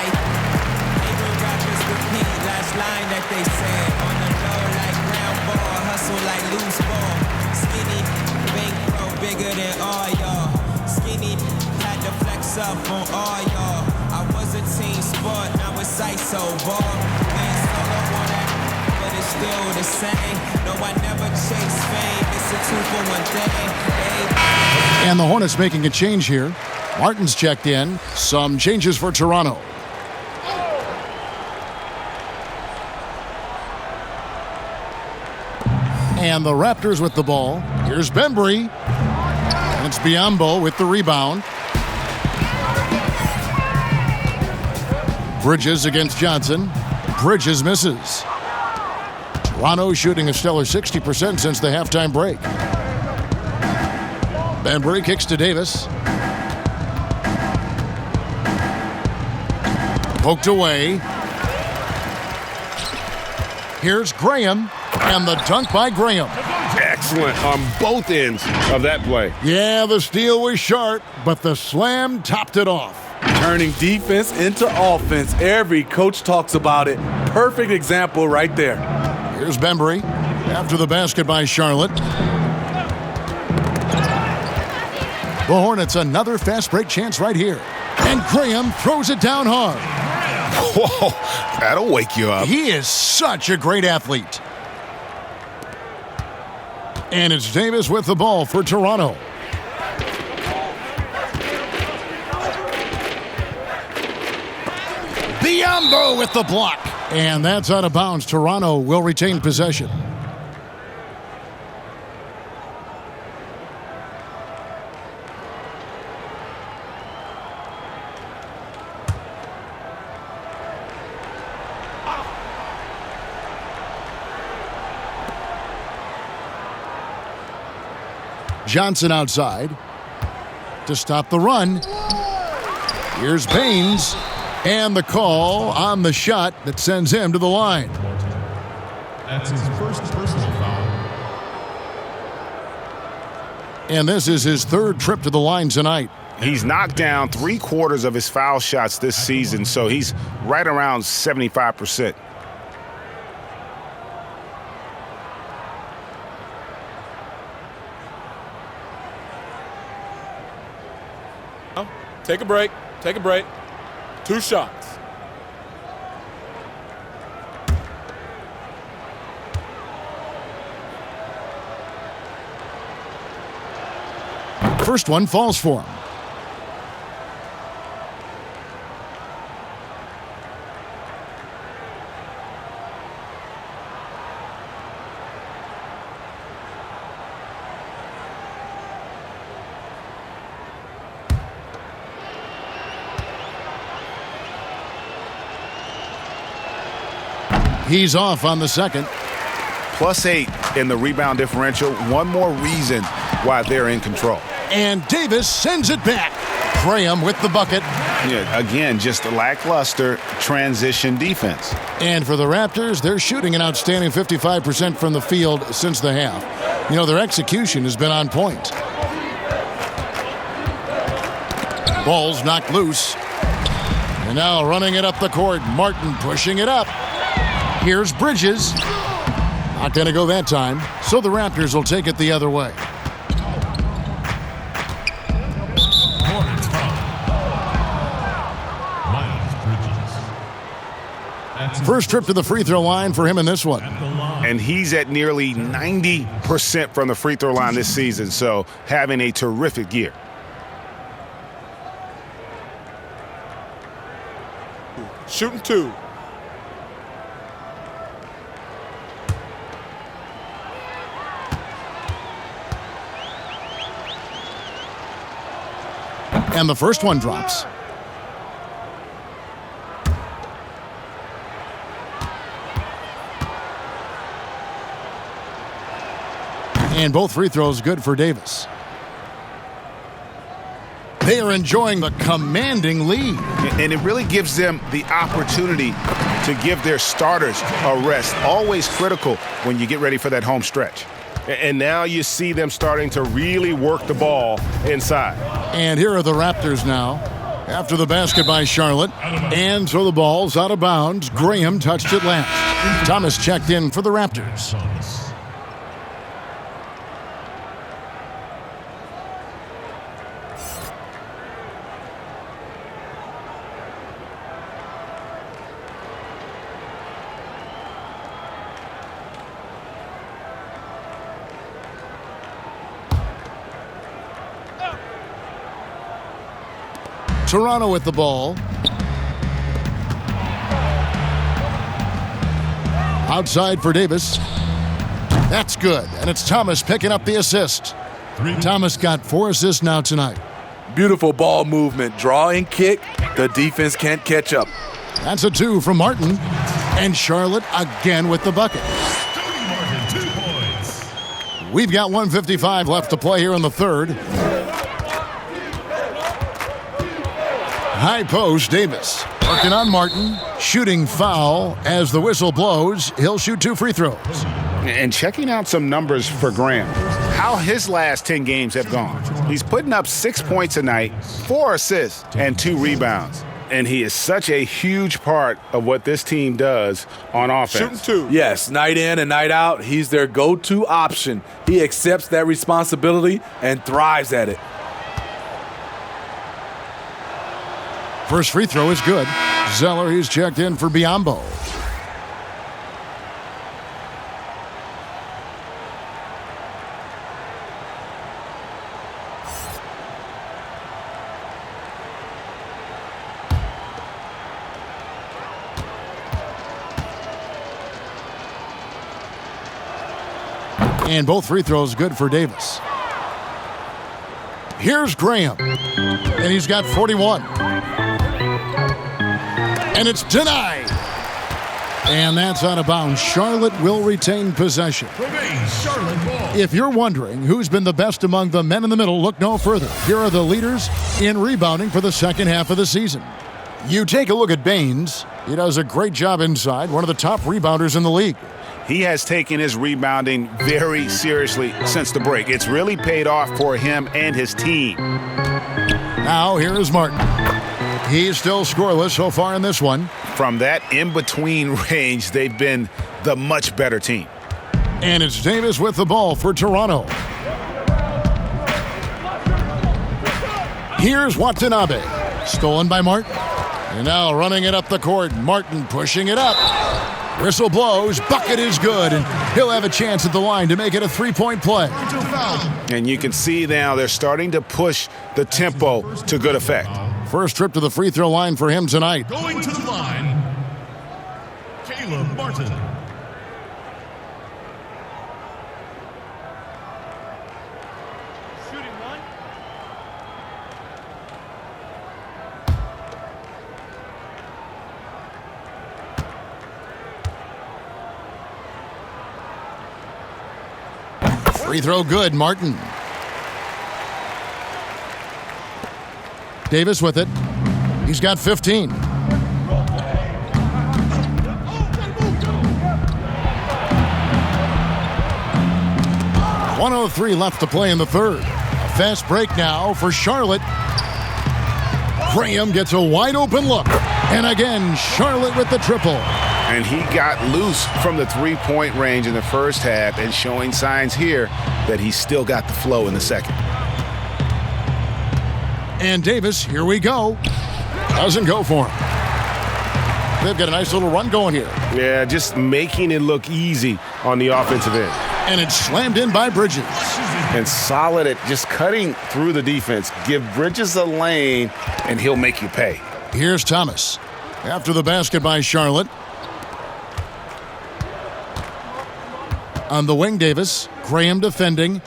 favorite rappers repeat last line that they said. On the low like ground ball, hustle like loose ball. Skinny, big pro, bigger than all y'all. Skinny had to flex up on all y'all. I was a team sport, now it's ISO ball. Ain't solo on that, but it's still the same. No, I never chase fame. It's a 2-for-1 thing. And the Hornets making a change here. Martin's checked in. Some changes for Toronto. And the Raptors with the ball. Here's Bembry. And it's Biyombo with the rebound. Bridges against Johnson. Bridges misses. Toronto shooting a stellar 60% since the halftime break. Bembry kicks to Davis. Poked away. Here's Graham. And the dunk by Graham. Excellent on both ends of that play. Yeah, the steal was sharp, but the slam topped it off. Turning defense into offense. Every coach talks about it. Perfect example right there. Here's Bembry after the basket by Charlotte. The Hornets another fast break chance right here. And Graham throws it down hard. Whoa, that'll wake you up. He is such a great athlete. And it's Davis with the ball for Toronto. Biyombo with the block. And that's out of bounds. Toronto will retain possession. Johnson outside to stop the run. Here's Baines. And the call on the shot that sends him to the line. That's his first personal foul. And this is his third trip to the line tonight. He's knocked down 3/4 of his foul shots this season, so he's right around 75%. Take a break. Take a break. 2 shots. First one falls for him. He's off on the second. +8 in the rebound differential. One more reason why they're in control. And Davis sends it back. Graham with the bucket. Yeah, again, just a lackluster transition defense. And for the Raptors, they're shooting an outstanding 55% from the field since the half. You know, their execution has been on point. Ball's knocked loose. And now running it up the court. Martin pushing it up. Here's Bridges. Not going to go that time, so the Raptors will take it the other way. Hornets foul. Miles Bridges. First trip to the free throw line for him in this one. And he's at nearly 90% from the free throw line this season, so having a terrific year. Shooting 2. And the first one drops. And both free throws good for Davis. They are enjoying the commanding lead. And it really gives them the opportunity to give their starters a rest. Always critical when you get ready for that home stretch. And now you see them starting to really work the ball inside. And here are the Raptors now. After the basket by Charlotte. And so the ball's out of bounds. Graham touched it last. Thomas checked in for the Raptors. Toronto with the ball. Outside for Davis. That's good, and it's Thomas picking up the assist. Thomas got 4 assists now tonight. Beautiful ball movement. Draw and kick. The defense can't catch up. That's a 2 from Martin. And Charlotte again with the bucket. Martin, 2 points. We've got 1:55 left to play here in the third. High post, Davis. Working on Martin. Shooting foul. As the whistle blows, he'll shoot 2 free throws. And checking out some numbers for Graham. How his last 10 games have gone. He's putting up 6 points a night, 4 assists, and 2 rebounds. And he is such a huge part of what this team does on offense. Shooting 2. Yes, night in and night out, he's their go-to option. He accepts that responsibility and thrives at it. First free throw is good. Zeller, he's checked in for Biyombo. And both free throws good for Davis. Here's Graham. And he's got 41. And it's denied. And that's out of bounds. Charlotte will retain possession. If you're wondering who's been the best among the men in the middle, look no further. Here are the leaders in rebounding for the second half of the season. You take a look at Baines. He does a great job inside, one of the top rebounders in the league. He has taken his rebounding very seriously since the break. It's really paid off for him and his team. Now here is Martin. He's still scoreless so far in this one. From that in-between range, they've been the much better team. And it's Davis with the ball for Toronto. Here's Watanabe. Stolen by Martin. And now running it up the court. Martin pushing it up. Whistle blows, bucket is good, and he'll have a chance at the line to make it a three-point play. And you can see now they're starting to push the tempo to good effect. First trip to the free throw line for him tonight. Going to the line, Caleb Martin. Free throw good, Martin. Davis with it. He's got 15. 1:03 left to play in the third. A fast break now for Charlotte. Graham gets a wide open look. And again, Charlotte with the triple. And he got loose from the three-point range in the first half and showing signs here that he's still got the flow in the second. And Davis, here we go. Doesn't go for him. They've got a nice little run going here. Yeah, just making it look easy on the offensive end. And it's slammed in by Bridges. And solid at just cutting through the defense. Give Bridges a lane, and he'll make you pay. Here's Thomas. After the basket by Charlotte. On the wing, Davis. Graham defending.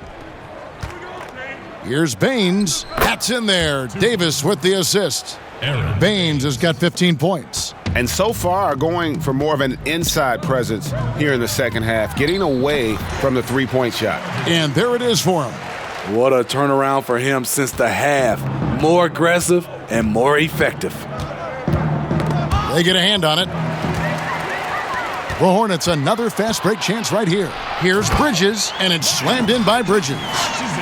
Here's Baines. That's in there. Davis with the assist. Baines has got 15 points. And so far, going for more of an inside presence here in the second half, getting away from the three-point shot. And there it is for him. What a turnaround for him since the half. More aggressive and more effective. They get a hand on it. The Hornets, another fast break chance right here. Here's Bridges, and it's slammed in by Bridges.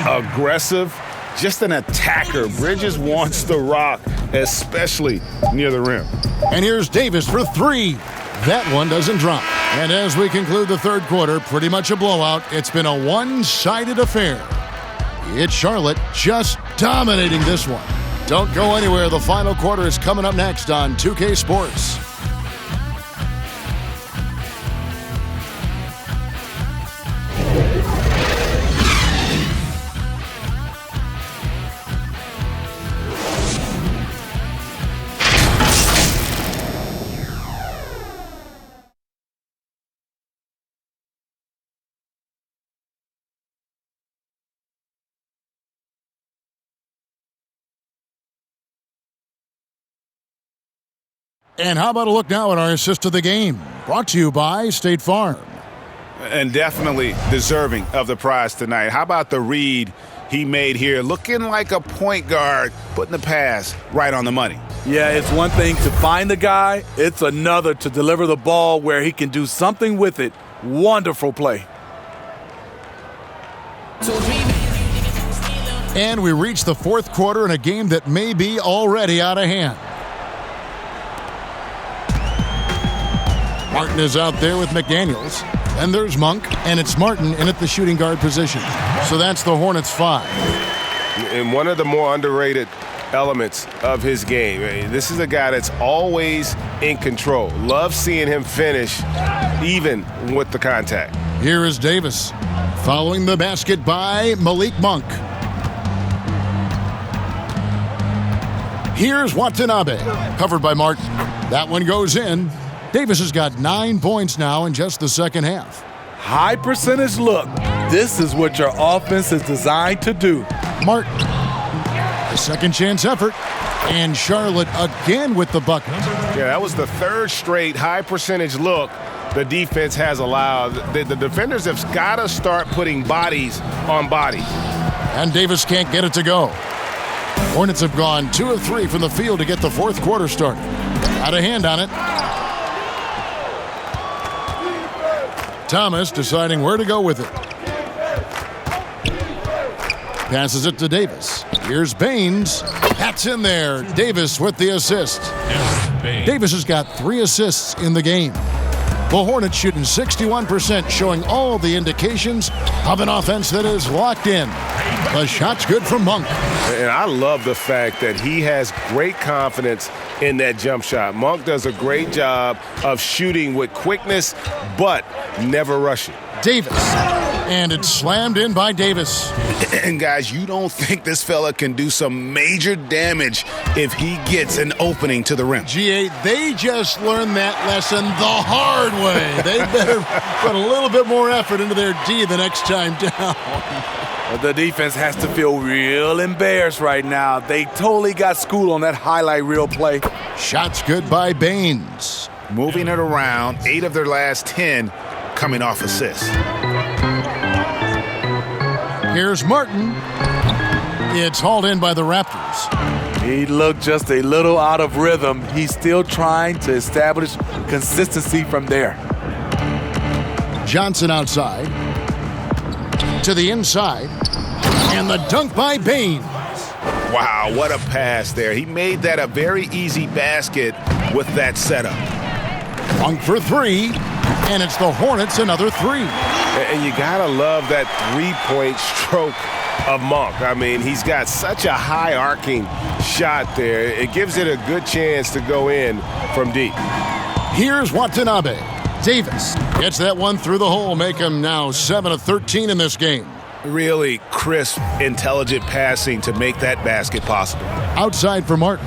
Aggressive, just an attacker. Bridges wants the rock, especially near the rim. And here's Davis for three. That one doesn't drop. And as we conclude the third quarter, pretty much a blowout. It's been a one-sided affair. It's Charlotte just dominating this one. Don't go anywhere. The final quarter is coming up next on 2K Sports. And how about a look now at our assist of the game? Brought to you by State Farm. And definitely deserving of the prize tonight. How about the read he made here? Looking like a point guard, putting the pass right on the money. Yeah, it's one thing to find the guy. It's another to deliver the ball where he can do something with it. Wonderful play. And we reach the fourth quarter in a game that may be already out of hand. Martin is out there with McDaniels. And there's Monk, and it's Martin in at the shooting guard position. So that's the Hornets 5. And one of the more underrated elements of his game. This is a guy that's always in control. Love seeing him finish, even with the contact. Here is Davis, following the basket by Malik Monk. Here's Watanabe, covered by Martin. That one goes in. Davis has got 9 points now in just the second half. High percentage look. This is what your offense is designed to do. Martin, a second chance effort. And Charlotte again with the bucket. Yeah, that was the third straight high percentage look the defense has allowed. The defenders have got to start putting bodies on bodies. And Davis can't get it to go. Hornets have gone 2 of 3 from the field to get the fourth quarter started. Got a hand on it. Thomas deciding where to go with it. Passes it to Davis. Here's Baines. That's in there. Davis with the assist. Davis has got 3 assists in the game. The Hornets shooting 61%, showing all the indications of an offense that is locked in. The shot's good from Monk. And I love the fact that he has great confidence in that jump shot. Monk does a great job of shooting with quickness, but never rushing. Davis. And it's slammed in by Davis. And guys, you don't think this fella can do some major damage if he gets an opening to the rim. G8, they just learned that lesson the hard way. They better put a little bit more effort into their D the next time down. The defense has to feel real embarrassed right now. They totally got schooled on that highlight reel play. Shot's good by Baines. Moving it around, 8 of their last 10 coming off assists. Here's Martin. It's hauled in by the Raptors. He looked just a little out of rhythm. He's still trying to establish consistency from there. Johnson outside. To the inside. And the dunk by Baines. Wow, what a pass there. He made that a very easy basket with that setup. Monk for 3. And it's the Hornets another 3. And you gotta love that three-point stroke of Monk. I mean, he's got such a high arcing shot there. It gives it a good chance to go in from deep. Here's Watanabe. Davis gets that one through the hole, make him now 7 of 13 in this game. Really crisp, intelligent passing to make that basket possible. Outside for Martin.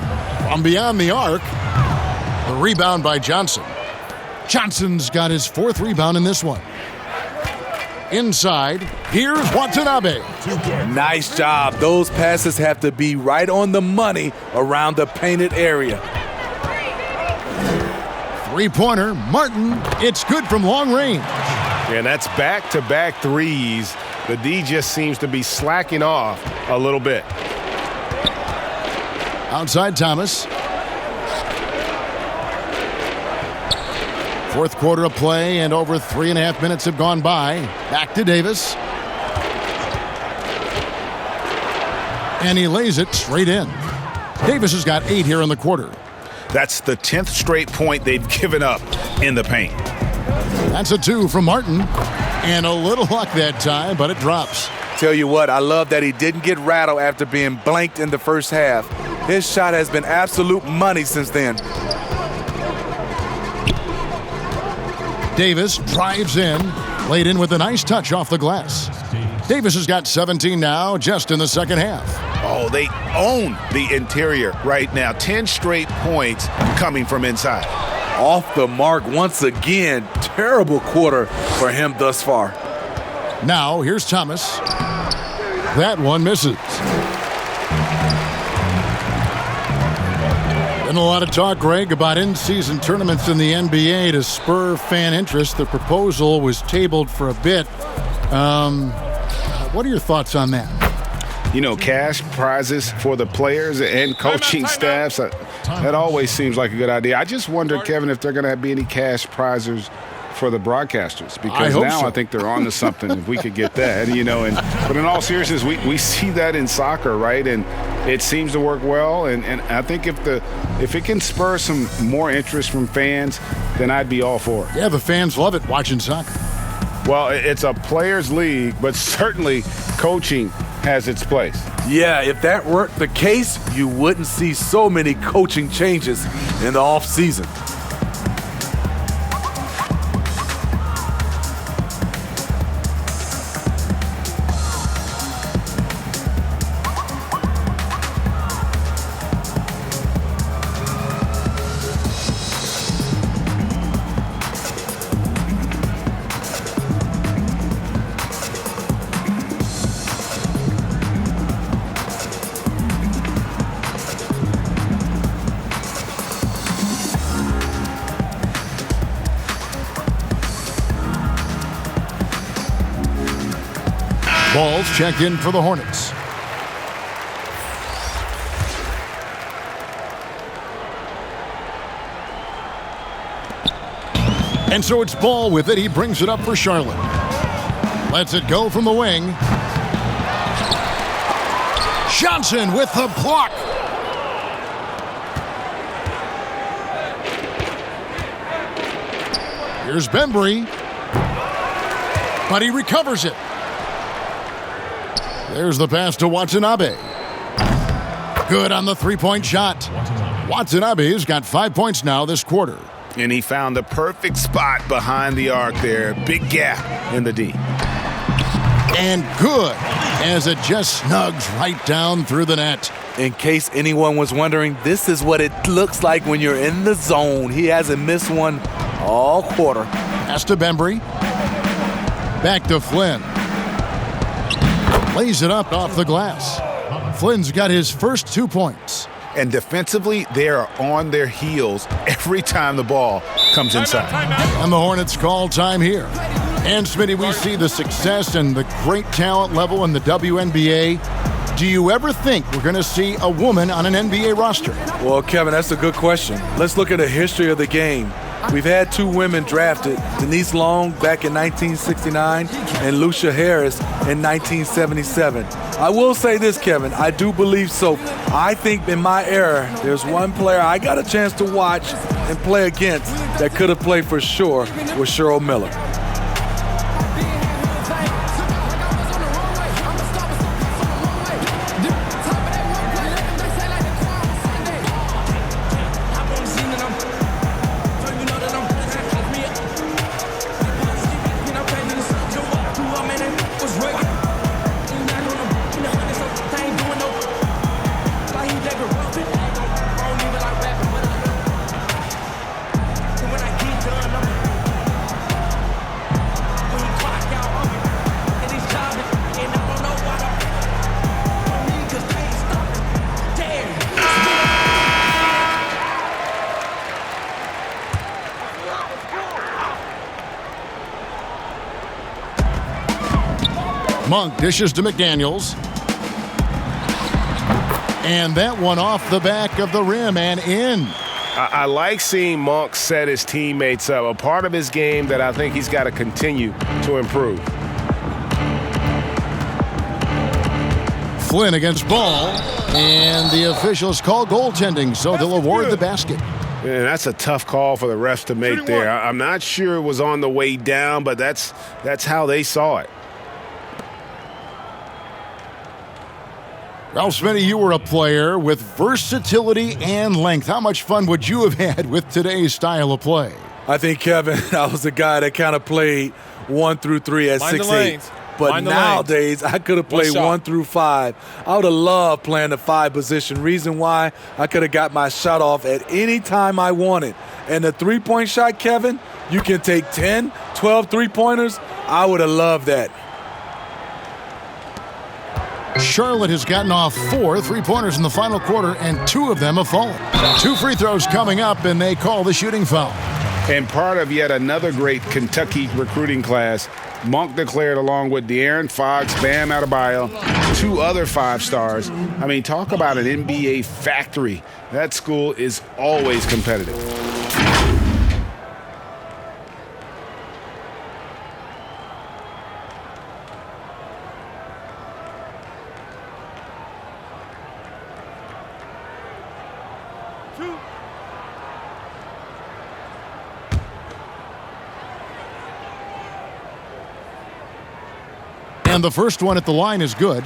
From beyond the arc, the rebound by Johnson. Johnson's got his 4th rebound in this one. Inside, here's Watanabe. Nice job. Those passes have to be right on the money around the painted area. Three-pointer, Martin. It's good from long range. And that's back-to-back threes. The D just seems to be slacking off a little bit. Outside Thomas. 4th quarter of play, and over 3.5 minutes have gone by. Back to Davis. And he lays it straight in. Davis has got 8 here in the quarter. That's the 10th straight point they've given up in the paint. That's a 2 from Martin. And a little luck that time, but it drops. Tell you what, I love that he didn't get rattled after being blanked in the first half. His shot has been absolute money since then. Davis drives in, laid in with a nice touch off the glass. Davis has got 17 now, just in the second half. Oh, they own the interior right now. 10 straight points coming from inside. Off the mark once again. Terrible quarter for him thus far. Now, here's Thomas. That one misses. Been a lot of talk, Greg, about in-season tournaments in the NBA to spur fan interest. The proposal was tabled for a bit. What are your thoughts on that? You know, cash prizes for the players and coaching staffs, that always seems like a good idea. I just wonder, Kevin, if they're going to be any cash prizes for the broadcasters, because I think they're on to something if we could get that, you know. But in all seriousness, we see that in soccer, right? And it seems to work well. And I think if it can spur some more interest from fans, then I'd be all for it. Yeah, the fans love it watching soccer. Well, it's a players' league, but certainly coaching has its place. Yeah, if that weren't the case, you wouldn't see so many coaching changes in the offseason. Ball's checked in for the Hornets. And so it's Ball with it. He brings it up for Charlotte. Lets it go from the wing. Johnson with the block. Here's Bembry. But he recovers it. There's the pass to Watanabe. Good on the three-point shot. Watanabe's got 5 points now this quarter. And he found the perfect spot behind the arc there. Big gap in the D. And good, as it just snugs right down through the net. In case anyone was wondering, this is what it looks like when you're in the zone. He hasn't missed one all quarter. Pass to Bembry. Back to Flynn. Lays it up off the glass. Flynn's got his first 2 points. And defensively, they are on their heels every time the ball comes inside. And the Hornets call time here. And Smitty, we see the success and the great talent level in the WNBA. Do you ever think we're going to see a woman on an NBA roster? Well, Kevin, that's a good question. Let's look at the history of the game. We've had 2 women drafted, Denise Long back in 1969 and Lucia Harris in 1977. I will say this, Kevin, I do believe so. I think in my era, there's one player I got a chance to watch and play against that could have played for sure was Cheryl Miller. Monk dishes to McDaniels. And that one off the back of the rim and in. I like seeing Monk set his teammates up. A part of his game that I think he's got to continue to improve. Flynn against Ball. And the officials call goaltending, so they'll award the basket. And that's a tough call for the refs to make there. I'm not sure it was on the way down, but that's how they saw it. Ralph Smitty, you were a player with versatility and length. How much fun would you have had with today's style of play? I think, Kevin, I was a guy that kind of played 1 through 3 at 6'8". But nowadays, I could have played 1 through 5. I would have loved playing the 5 position. Reason why, I could have got my shot off at any time I wanted. And the three-point shot, Kevin, you can take 10, 12 three-pointers. I would have loved that. Charlotte has gotten off 4 three-pointers in the final quarter, and 2 of them have fallen. 2 free throws coming up, and they call the shooting foul. And part of yet another great Kentucky recruiting class, Monk declared along with De'Aaron Fox, Bam Adebayo, 2 other 5-stars. I mean, talk about an NBA factory. That school is always competitive. And the first one at the line is good.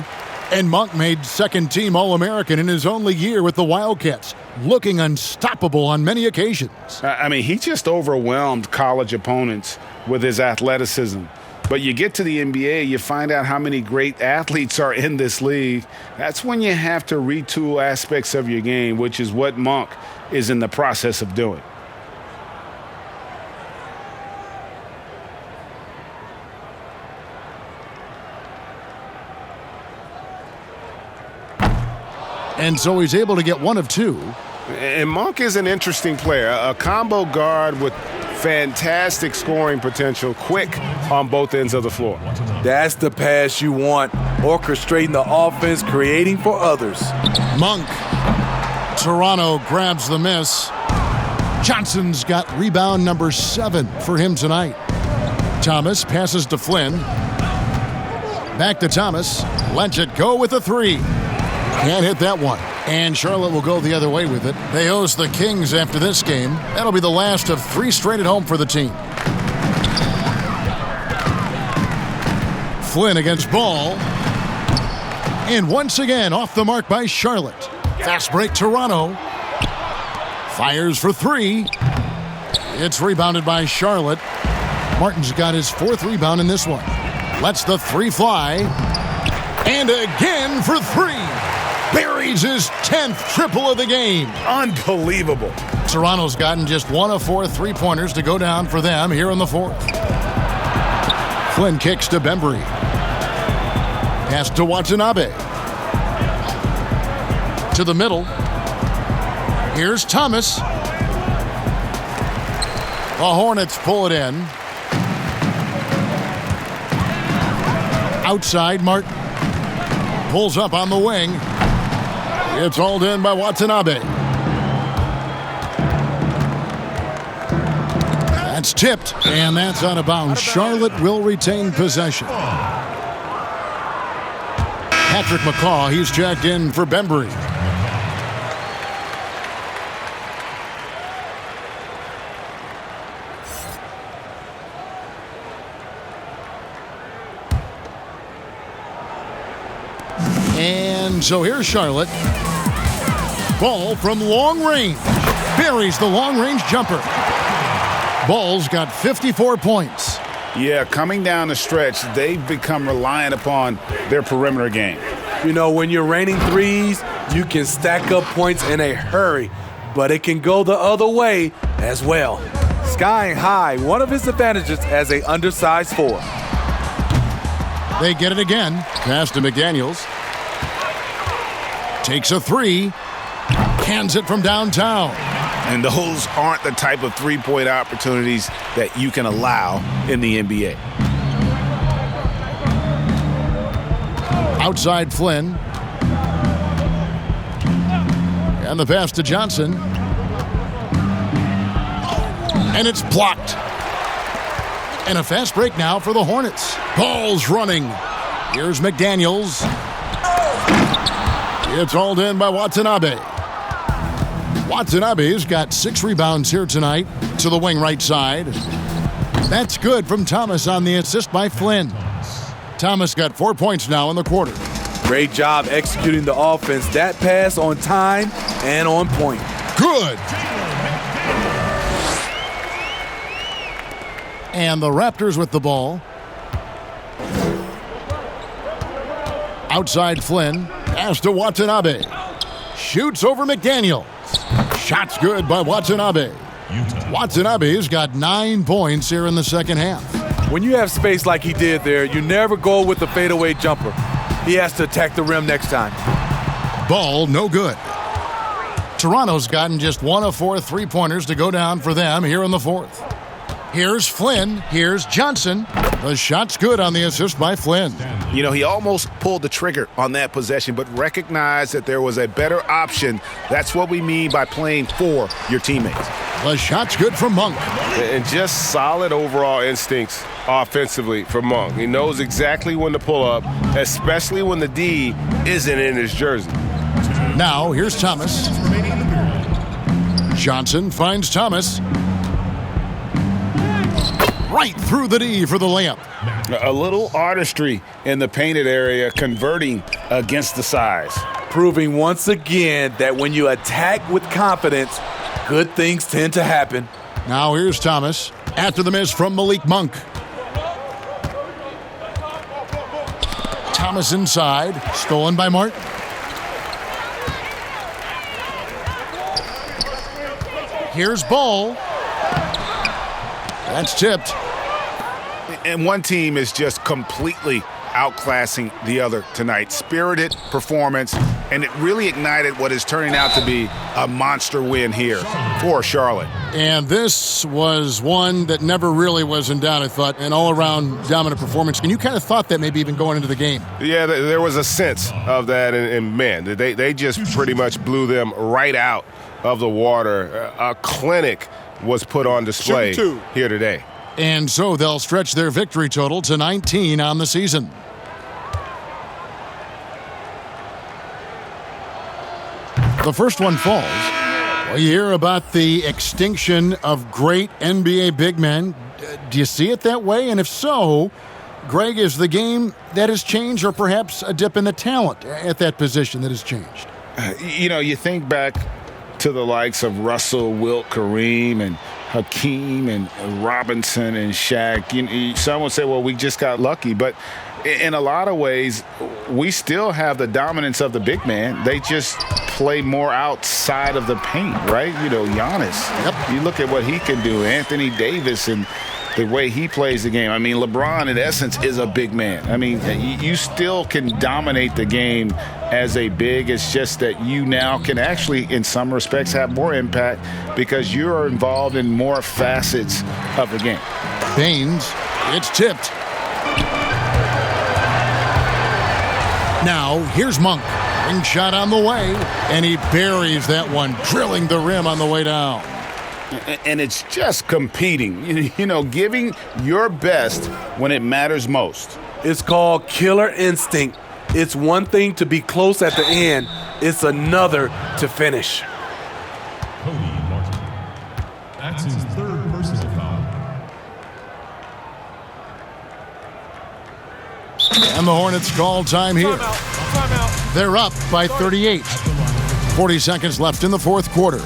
And Monk made second-team All-American in his only year with the Wildcats, looking unstoppable on many occasions. I mean, he just overwhelmed college opponents with his athleticism. But you get to the NBA, you find out how many great athletes are in this league. That's when you have to retool aspects of your game, which is what Monk is in the process of doing. And so he's able to get 1 of 2. And Monk is an interesting player, a combo guard with fantastic scoring potential, quick on both ends of the floor. That's the pass you want, orchestrating the offense, creating for others. Monk. Toronto grabs the miss. Johnson's got rebound number 7 for him tonight. Thomas passes to Flynn. Back to Thomas. Lets it go with a 3. Can't hit that one. And Charlotte will go the other way with it. They host the Kings after this game. That'll be the last of 3 straight at home for the team. Flynn against Ball. And once again, off the mark by Charlotte. Fast break, Toronto. Fires for three. It's rebounded by Charlotte. Martin's got his 4th rebound in this one. Lets the three fly. And again for three. Buries his 10th triple of the game. Unbelievable. Toronto's gotten just 1 of 4 3-pointers to go down for them here in the 4th. Flynn kicks to Bembry. Pass to Watanabe. To the middle. Here's Thomas. The Hornets pull it in. Outside, Martin. Pulls up on the wing. It's hauled in by Watanabe. That's tipped, and that's out of bounds. Charlotte will retain possession. Patrick McCaw, he's checked in for Bembry. And so here's Charlotte. Ball from long range. Buries the long-range jumper. Ball's got 54 points. Yeah, coming down the stretch, they've become reliant upon their perimeter game. You know, when you're raining threes, you can stack up points in a hurry, but it can go the other way as well. Skying high, one of his advantages as an undersized 4. They get it again. Pass to McDaniels. Takes a 3. Cans it from downtown. And those aren't the type of three-point opportunities that you can allow in the NBA. Outside Flynn. And the pass to Johnson. And it's blocked. And a fast break now for the Hornets. Ball's running. Here's McDaniels. It's hauled in by Watanabe. Watanabe's got 6 rebounds here tonight to the wing right side. That's good from Thomas on the assist by Flynn. Thomas got 4 points now in the quarter. Great job executing the offense. That pass on time and on point. Good. And the Raptors with the ball. Outside Flynn. Pass to Watanabe. Shoots over McDaniel. Shot's good by Watanabe. Watanabe's got 9 points here in the second half. When you have space like he did there, you never go with the fadeaway jumper. He has to attack the rim next time. Ball no good. Toronto's gotten just 1 of 4 3-pointers to go down for them here in the 4th. Here's Flynn. Here's Johnson. The shot's good on the assist by Flynn. You know, he almost pulled the trigger on that possession, but recognized that there was a better option. That's what we mean by playing for your teammates. The shot's good from Monk. And just solid overall instincts offensively for Monk. He knows exactly when to pull up, especially when the D isn't in his jersey. Now, here's Thomas. Johnson finds Thomas. Right through the D for the layup. A little artistry in the painted area, converting against the size. Proving once again that when you attack with confidence, good things tend to happen. Now here's Thomas after the miss from Malik Monk. Thomas inside, stolen by Martin. Here's Ball. That's tipped. And one team is just completely outclassing the other tonight. Spirited performance, and it really ignited what is turning out to be a monster win here for Charlotte. And this was one that never really was in doubt, I thought, an all-around dominant performance. And you kind of thought that maybe even going into the game. Yeah, there was a sense of that, and man, they just pretty much blew them right out of the water. A clinic was put on display here today. And so they'll stretch their victory total to 19 on the season. The first one falls. Well, you hear about the extinction of great NBA big men. Do you see it that way? And if so, Greg, is the game that has changed, or perhaps a dip in the talent at that position that has changed? You know, you think back to the likes of Russell, Wilt, Kareem, and Hakeem, and Robinson, and Shaq. Some would say, well, we just got lucky. But in a lot of ways, we still have the dominance of the big man. They just play more outside of the paint, right? You know, Giannis. Yep. You look at what he can do. Anthony Davis and the way he plays the game. I mean, LeBron, in essence, is a big man. I mean, you still can dominate the game as a big. It's just that you now can actually, in some respects, have more impact because you're involved in more facets of the game. Baines, it's tipped. Now, here's Monk. Ring shot on the way, and he buries that one, drilling the rim on the way down. And it's just competing, you know, giving your best when it matters most. It's called killer instinct. It's one thing to be close at the end. It's another to finish. Cody Martin. That's his third personal foul. And the Hornets call time here. Timeout. They're up by 38. 40 seconds left in the fourth quarter.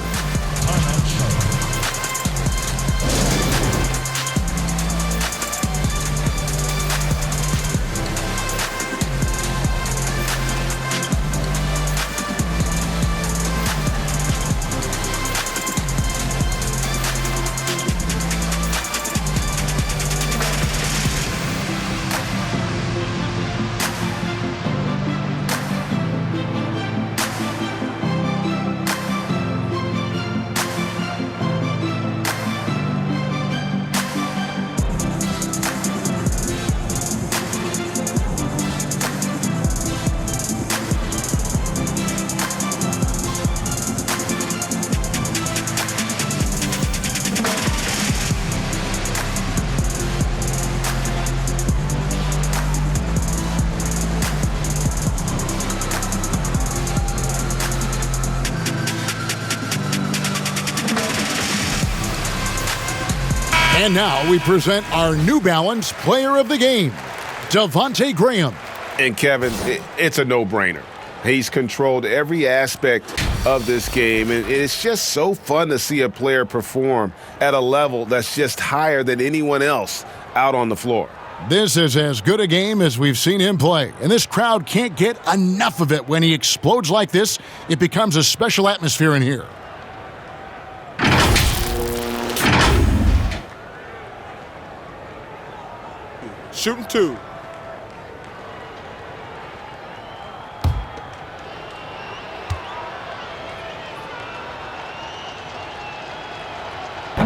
And now we present our New Balance Player of the Game, Devontae Graham. And Kevin, it's a no-brainer. He's controlled every aspect of this game, and it's just so fun to see a player perform at a level that's just higher than anyone else out on the floor. This is as good a game as we've seen him play, and this crowd can't get enough of it. When he explodes like this, it becomes a special atmosphere in here. Shooting two.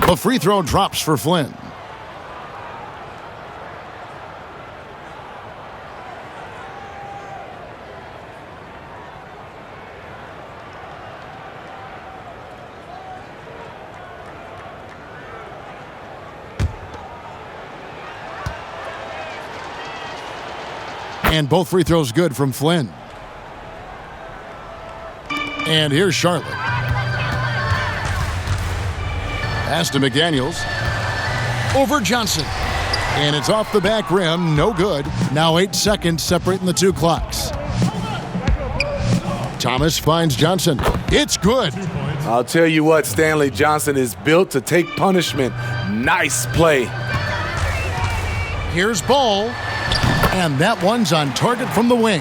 The free throw drops for Flynn. And both free throws good from Flynn. And here's Charlotte. Pass to McDaniels. Over Johnson. And it's off the back rim. No good. Now 8 seconds separating the two clocks. Thomas finds Johnson. It's good. I'll tell you what, Stanley Johnson is built to take punishment. Nice play. Here's Ball. And that one's on target from the wing.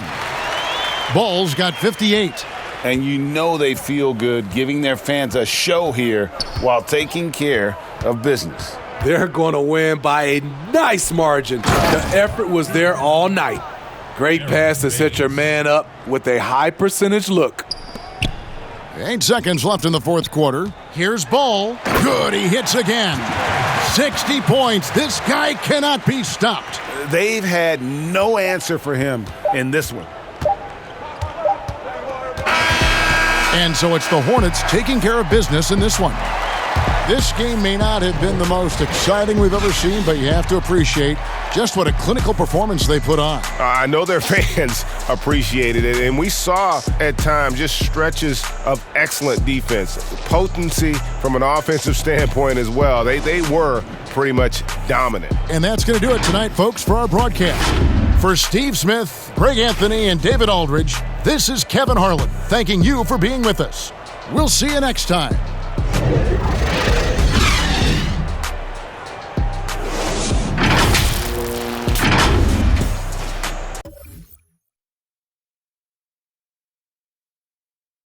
Ball's got 58. And you know they feel good giving their fans a show here while taking care of business. They're going to win by a nice margin. The effort was there all night. Great pass to set your man up with a high percentage look. 8 seconds left in the fourth quarter. Here's Ball. Good, he hits again. 60 points. This guy cannot be stopped. They've had no answer for him in this one. And so it's the Hornets taking care of business in this one. This game may not have been the most exciting we've ever seen, but you have to appreciate just what a clinical performance they put on. I know their fans appreciated it, and we saw at times just stretches of excellent defense, potency from an offensive standpoint as well. They were pretty much dominant. And that's going to do it tonight, folks, for our broadcast. For Steve Smith, Greg Anthony, and David Aldridge, this is Kevin Harlan thanking you for being with us. We'll see you next time.